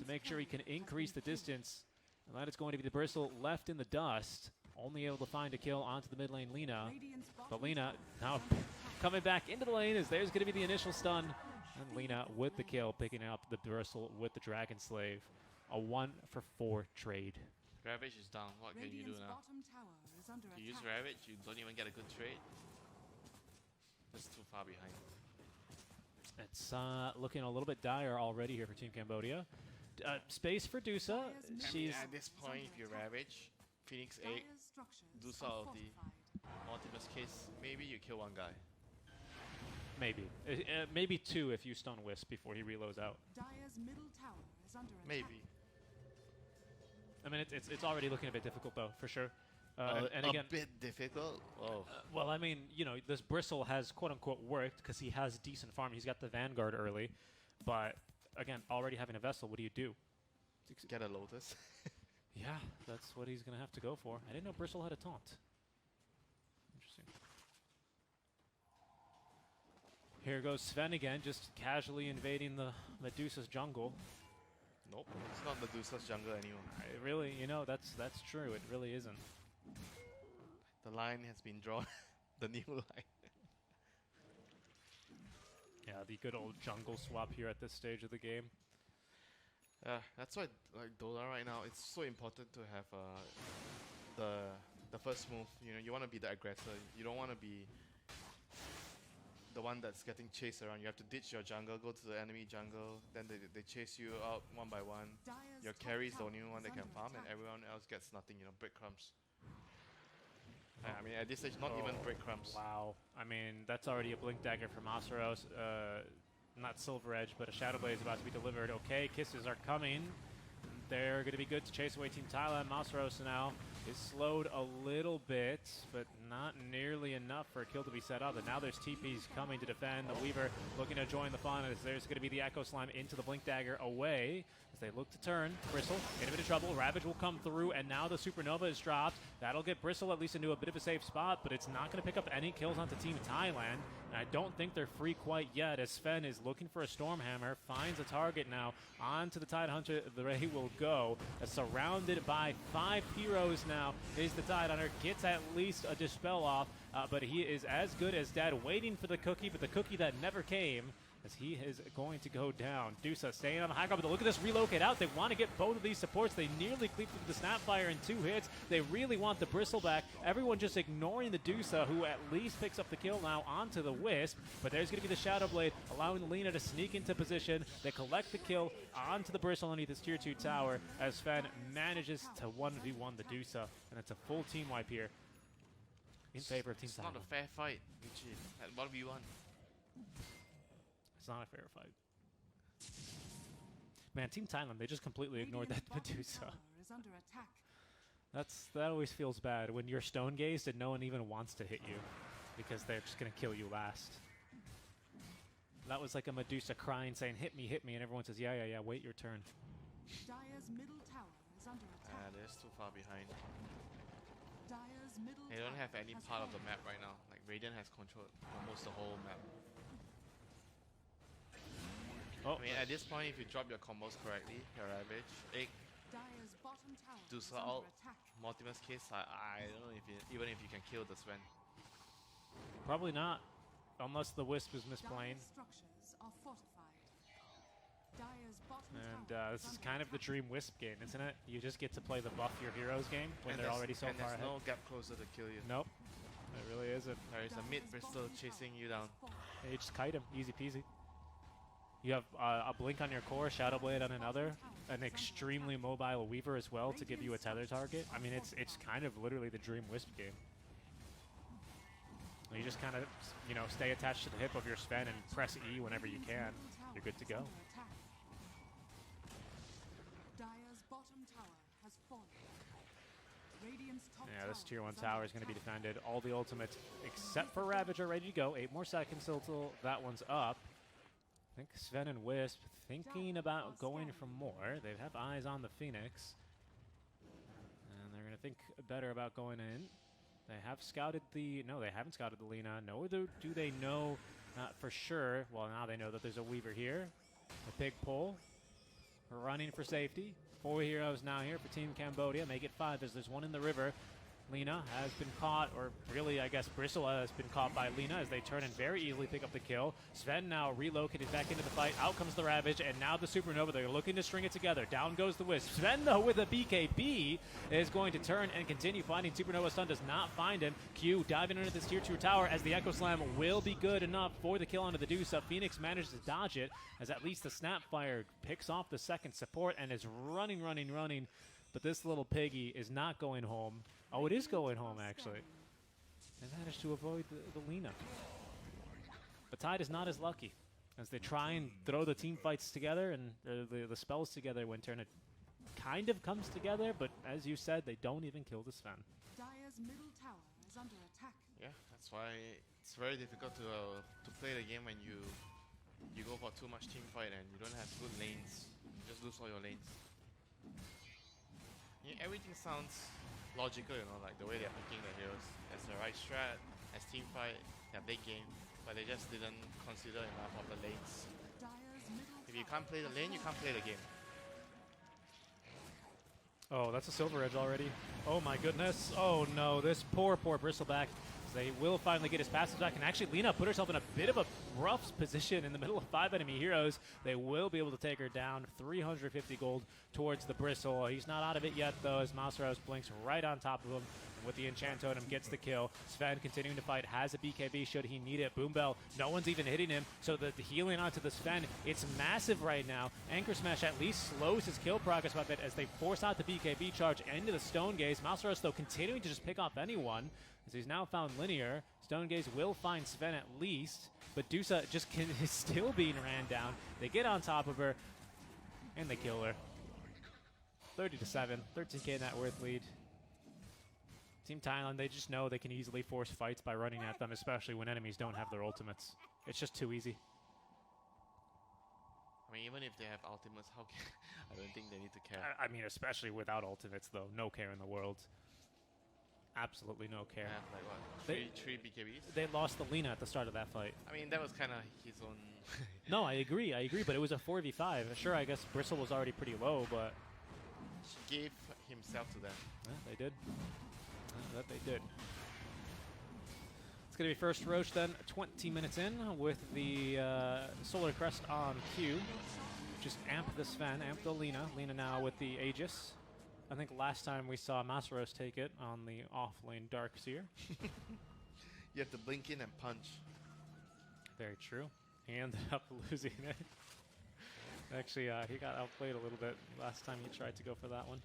to make sure he can increase the distance. And that is going to be the Bristle left in the dust, only able to find a kill onto the mid lane Lina. But Lina now coming back into the lane, as there's going to be the initial stun. And Lina with the kill, picking up the Bristle with the Dragon Slave. A 1-for-4 trade. Ravage is down. What can you do now? You use Ravage, you don't even get a good trade. That's too far behind. It's looking a little bit dire already here for Team Cambodia. Space for Dusa. I mean, at this point, if you Ravage, Phoenix 8, Dusa of the Ultimate's case, maybe you kill one guy. Maybe. Maybe 2 if you stun Wisp before he reloads out. Maybe. I mean, it's already looking a bit difficult, though, for sure. And again, a bit difficult? Oh. Well, I mean, you know, this Bristle has quote-unquote worked because he has decent farm. He's got the Vanguard early. But, again, already having a Vessel, what do you do? Get a Lotus. Yeah, that's what he's going to have to go for. I didn't know Bristle had a taunt. Interesting. Here goes Sven again, just casually invading the Medusa's jungle. Nope, it's not Medusa's jungle anymore. Really, you know, that's true. It really isn't. The line has been drawn. The new line. Yeah, the good old jungle swap here at this stage of the game. That's why, like Dota right now, it's so important to have the first move. You know, you want to be the aggressor. You don't want to be the one that's getting chased around. You have to ditch your jungle, go to the enemy jungle, then they chase you out one by one. Your carry is the only one that can farm, and everyone else gets nothing, you know, breadcrumbs. I mean, at this stage, not even breadcrumbs. Wow. I mean, that's already a Blink Dagger from Masaros. Not Silver Edge, but a Shadow Blade is about to be delivered. Okay, kisses are coming. They're going to be good to chase away Team Thailand. Masaros now is slowed a little bit, but not nearly enough for a kill to be set up. And now there's TPs coming to defend. The Weaver looking to join the fun, as there's going to be the Echo Slime into the Blink Dagger away. As they look to turn, Bristle in a bit of trouble. Ravage will come through, and now the Supernova is dropped. That'll get Bristle at least into a bit of a safe spot, but it's not going to pick up any kills onto Team Thailand. And I don't think they're free quite yet, as Sven is looking for a Stormhammer, finds a target now. Onto the Tidehunter, the Ray will go. Surrounded by 5 heroes now is the Tidehunter. Gets at least a Dispel off, but he is as good as dead, waiting for the cookie, but the cookie that never came, as he is going to go down. Dusa staying on the high ground, but look at this relocate out. They want to get both of these supports. They nearly cleave through the Snapfire in 2 hits. They really want the Bristle back. Everyone just ignoring the Dusa, who at least picks up the kill now onto the Wisp. But there's going to be the Shadow Blade, allowing Lina to sneak into position. They collect the kill onto the Bristle underneath this tier 2 tower, as Sven manages to 1v1 the Dusa. And it's a full team wipe here in favor of Team Thailand. It's not a fair fight, Richie. At 1v1. It's not a fair fight. Man, Team Thailand, they just completely ignored that Medusa. That always feels bad when you're stone gazed and no one even wants to hit you because they're just gonna kill you last. That was like a Medusa crying, saying, hit me, and everyone says, yeah, wait your turn. They're too far behind. They don't have any part of the map right now. Like, Radiant has controlled almost the whole map. Oh. I mean, at this point, if you drop your combos correctly, your Ravage, Egg, Dusa ult, Mortimer's case, I don't know if even if you can kill the Sven. Probably not, unless the Wisp is misplaying. And this is kind of the dream Wisp game, isn't it? You just get to play the buff your heroes game when they're already so far ahead. And there's no gap closer to kill you. Nope, it really isn't. There is a mid Bristol chasing you down. You just kite him, easy peasy. You have a Blink on your core, Shadow Blade on another, an extremely mobile Weaver as well to give you a tether target. I mean, it's kind of literally the dream Wisp game. You just kind of, you know, stay attached to the hip of your Sven and press E whenever you can. You're good to go. Dire's bottom tower has fallen. Radiant's top Yeah, this tier 1 is tower under is going to be attack. defended. All the ultimates except for Ravage are ready to go. 8 more seconds till that one's up. I think Sven and Wisp thinking about going for more. They have eyes on the Phoenix. And they're going to think better about going in. They have scouted the... No, they haven't scouted the Lina. Nor do they know for sure. Well, now they know that there's a Weaver here. A big pull. Running for safety. 4 heroes now here for Team Cambodia. Make it 5 as there's one in the river. Lina has been caught, or really, I guess, Bristle has been caught by Lina as they turn and very easily pick up the kill. Sven now relocated back into the fight. Out comes the Ravage, and now the Supernova. They're looking to string it together. Down goes the Wisp. Sven, though, with a BKB, is going to turn and continue finding Supernova. Stun does not find him. Q diving into this tier 2 tower as the Echo Slam will be good enough for the kill onto the Deuce. Phoenix manages to dodge it as at least the Snapfire picks off the second support and is running. But this little piggy is not going home. Oh, it is going home, actually. They managed to avoid the Lina. But Tide is not as lucky as they try and throw the team fights together and the spells together. Winter, and it kind of comes together, but as you said, they don't even kill the Sven. Dire's middle tower is under attack. Yeah, that's why it's very difficult to play the game when you go for too much team fight and you don't have good lanes. You just lose all your lanes. Yeah, everything sounds logical, you know, like the way they're picking the heroes. As the right strat, as team fight, their big game, but they just didn't consider enough of the lanes. Dire's middle If you tower can't play the lane, you can't play the game. Oh, that's a Silver Edge already. Oh my goodness. Oh no, this poor Bristleback. They will finally get his passive back, and actually Lina put herself in a bit of a rough position in the middle of 5 enemy heroes. They will be able to take her down. 350 gold towards the Bristle. He's not out of it yet, though, as Masaros blinks right on top of him. And with the Enchant Totem, gets the kill. Sven continuing to fight, has a BKB should he need it. Boom Bell, no one's even hitting him, so the healing onto the Sven, it's massive right now. Anchor Smash at least slows his kill progress by a bit as they force out the BKB charge into the Stone Gaze. Masaros, though, continuing to just pick off anyone, as he's now found Linear. Stone Gaze will find Sven at least, but Dusa just is still being ran down. They get on top of her, and they kill her. 30-7, 13k net worth lead. Team Thailand, they just know they can easily force fights by running at them, especially when enemies don't have their ultimates. It's just too easy. I mean, even if they have ultimates, how can I don't think they need to care. I mean, especially without ultimates, though. No care in the world. Absolutely no care. They have like what? They- Three BKBs? They lost the Lina at the start of that fight. I mean, that was kind of his own. No, I agree, but it was a 4v5. Sure, I guess Bristle was already pretty low, but He gave himself to them. yeah, they did. That they did. It's going to be first Roche then, 20 minutes in with the Solar Crest on Q. Just amp the Sven, amp the Lina. Lina now with the Aegis. I think last time we saw Masaros take it on the off-lane Darkseer. You have to blink in and punch. Very true. He ended up losing it. Actually, he got outplayed a little bit last time he tried to go for that one.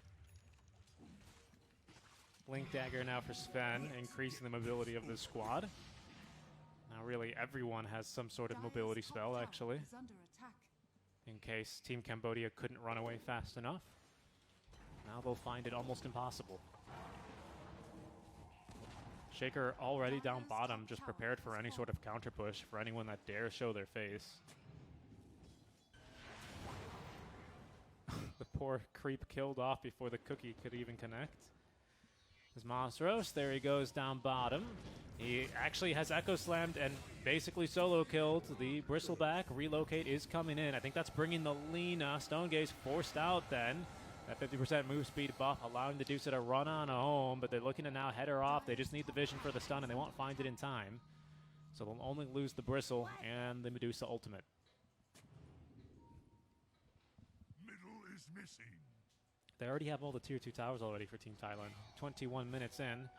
Blink Dagger now for Sven, increasing the mobility of the squad. Now really everyone has some sort of mobility spell, actually, is under attack. in case Team Cambodia couldn't run away fast enough. Now they'll find it almost impossible. Shaker already down bottom, just prepared for any sort of counter push for anyone that dares show their face. The poor creep killed off before the cookie could even connect. There's Monstros, there he goes down bottom. He actually has Echo Slammed and basically solo killed the Bristleback. Relocate is coming in. I think that's bringing the Lina. Stone Gaze forced out then. That 50% move speed buff allowing the Deuce to run on home, but they're looking to now head her off. They just need the vision for the stun, and they won't find it in time. So they'll only lose the Bristle and the Medusa ultimate. Middle is missing. They already have all the tier 2 towers already for Team Thailand. 21 minutes in,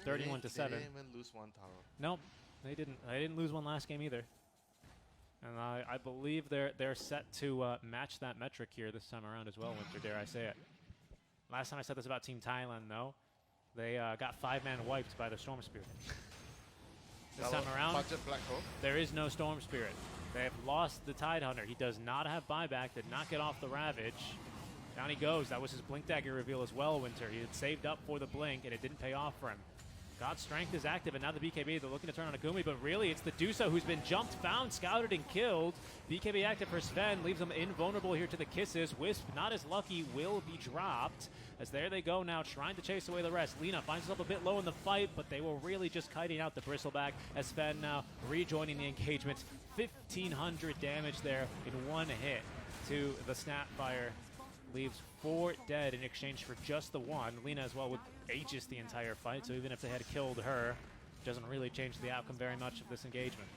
31 to 7. They didn't even lose one tower. Nope, they didn't. They didn't lose one last game either. And I believe they're set to match that metric here this time around as well, Winter, dare I say it. Last time I said this about Team Thailand, though, they got 5-man wiped by the Storm Spirit. This time around, Budget Black Hole. there is no Storm Spirit. They have lost the Tidehunter. He does not have buyback, did not get off the Ravage. Down he goes. That was his Blink Dagger reveal as well, Winter. He had saved up for the Blink, and it didn't pay off for him. God's Strength is active, and now the BKB, they're looking to turn on Agumi, but really it's the Dusa who's been jumped, found, scouted, and killed. BKB active for Sven, leaves him invulnerable here to the Kisses. Wisp, not as lucky, will be dropped. As there they go now, trying to chase away the rest. Lina finds herself a bit low in the fight, but they were really just kiting out the Bristleback as Sven now rejoining the engagement. 1,500 damage there in one hit to the Snapfire. Leaves 4 dead in exchange for just the 1. Lina as well with Aegis the entire fight, so even if they had killed her, doesn't really change the outcome very much of this engagement.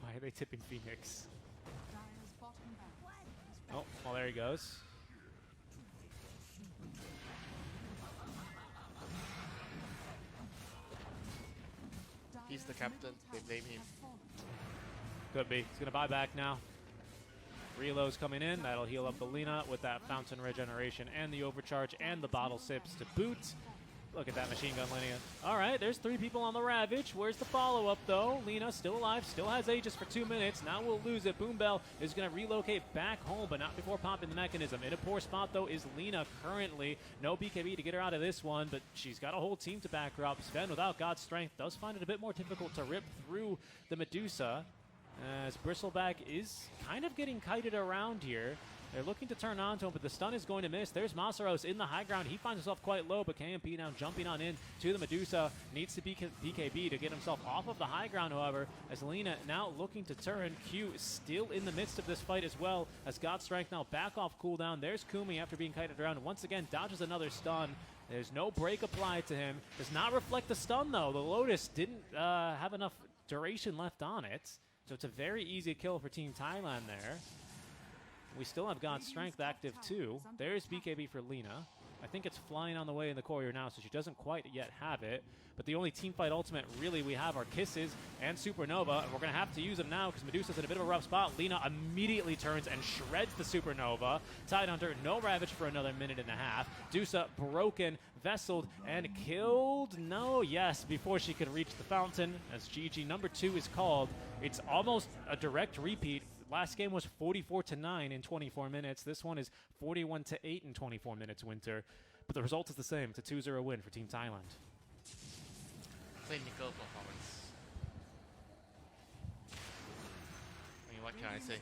Why are they tipping Phoenix? Dire's bottom barracks. Oh, well there he goes. He's the captain. They blame him. Could be. He's going to buy back now. Reload's coming in. That'll heal up the Lina with that Fountain Regeneration and the Overcharge and the Bottle Sips to boot. Look at that machine gun lineage. All right, there's 3 people on the Ravage. Where's the follow-up, though? Lina still alive, still has Aegis for 2 minutes. Now we'll lose it. Boombell is going to relocate back home, but not before popping the mechanism. In a poor spot, though, is Lina currently. No BKB to get her out of this one, but she's got a whole team to back her up. Sven, without God's Strength, does find it a bit more difficult to rip through the Medusa, as Bristleback is kind of getting kited around here. They're looking to turn on to him, but the stun is going to miss. There's Masaros in the high ground. He finds himself quite low, but KMP now jumping on in to the Medusa. Needs to be BKB to get himself off of the high ground, however, as Lina now looking to turn. Q still in the midst of this fight as well, as God's Strength now back off cooldown. There's Kumi after being kited around. Once again, dodges another stun. There's no break applied to him. Does not reflect the stun, though. The Lotus didn't have enough duration left on it. So it's a very easy kill for Team Thailand there. We still have God's Strength active too. There's BKB for Lina. I think it's flying on the way in the courier now, so she doesn't quite yet have it. But the only teamfight ultimate really we have are Kisses and Supernova, and we're going to have to use them now because Medusa's in a bit of a rough spot. Lina immediately turns and shreds the Supernova. Tidehunter, no Ravage for another minute and a half. Dusa broken, vesseled, and killed. No, yes, before she could reach the fountain, as GG number 2 is called. It's almost a direct repeat. Last game was 44-9 in 24 minutes. This one is 41-8 in 24 minutes, Winter. But the result is the same. It's a 2-0 win for Team Thailand. Clinical performance. I mean, what can I say?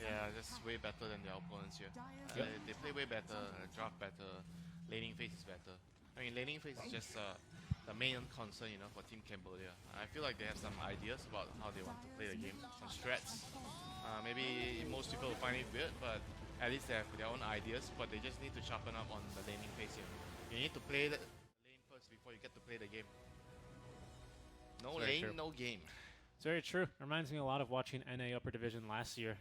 Yeah, just way better than their opponents here. They play way better, draft better, laning phase is better. I mean, laning phase is just the main concern, you know, for Team Cambodia. I feel like they have some ideas about how they want to play the game, some strats. Maybe most people will find it weird, but at least they have their own ideas, but they just need to sharpen up on the laning phase here. You need to play the lane first before you get to play the game. No lane, no game. It's very true. Reminds me a lot of watching NA Upper Division last year.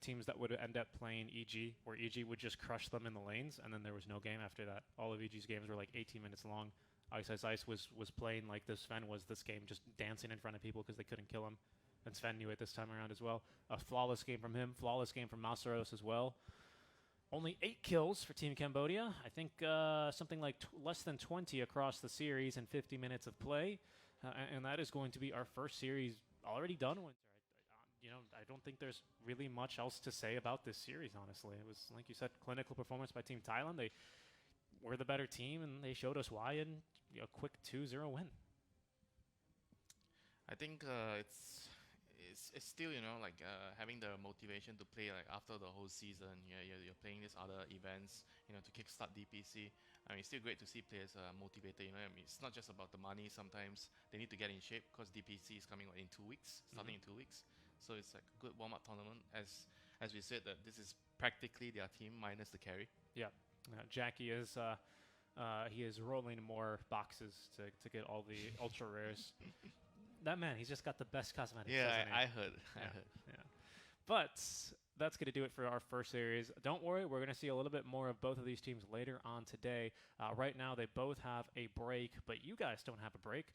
Teams that would end up playing EG, where EG would just crush them in the lanes, and then there was no game after that. All of EG's games were like 18 minutes long. Ice was playing like this. Sven was this game, just dancing in front of people because they couldn't kill him. And Sven knew it this time around as well. A flawless game from him. Flawless game from Masaros as well. Only 8 kills for Team Cambodia. I think something like less than 20 across the series in 50 minutes of play. And that is going to be our first series already done, Winter. I don't think there's really much else to say about this series, honestly. It was, like you said, clinical performance by Team Thailand. They were the better team, and they showed us why in a quick 2-0 win. I think it's still, you know, like having the motivation to play like after the whole season. You're playing these other events, you know, to kickstart DPC. I mean, it's still great to see players motivated. You know, I mean, it's not just about the money. Sometimes they need to get in shape because DPC is coming in 2 weeks, starting in 2 weeks. So it's like a good warm-up tournament. As we said, that this is practically their team minus the carry. Yeah, Jackie is he is rolling more boxes to get all the ultra rares. That man, he's just got the best cosmetics. Yeah, I he? heard. Yeah. But that's going to do it for our first series. Don't worry, we're going to see a little bit more of both of these teams later on today. Right now, they both have a break, but you guys don't have a break.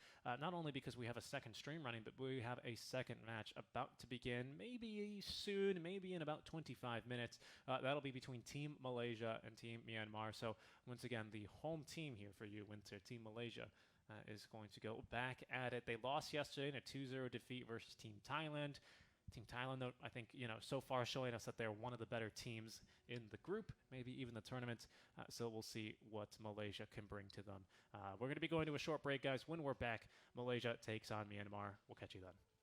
Not only because we have a second stream running, but we have a second match about to begin, maybe soon, maybe in about 25 minutes. That'll be between Team Malaysia and Team Myanmar. So once again, the home team here for you, Winter, Team Malaysia, is going to go back at it. They lost yesterday in a 2-0 defeat versus Team Thailand. Team Thailand, though, I think, so far showing us that they're one of the better teams in the group, maybe even the tournament. So we'll see what Malaysia can bring to them. We're going to be going to a short break, guys. When we're back, Malaysia takes on Myanmar. We'll catch you then.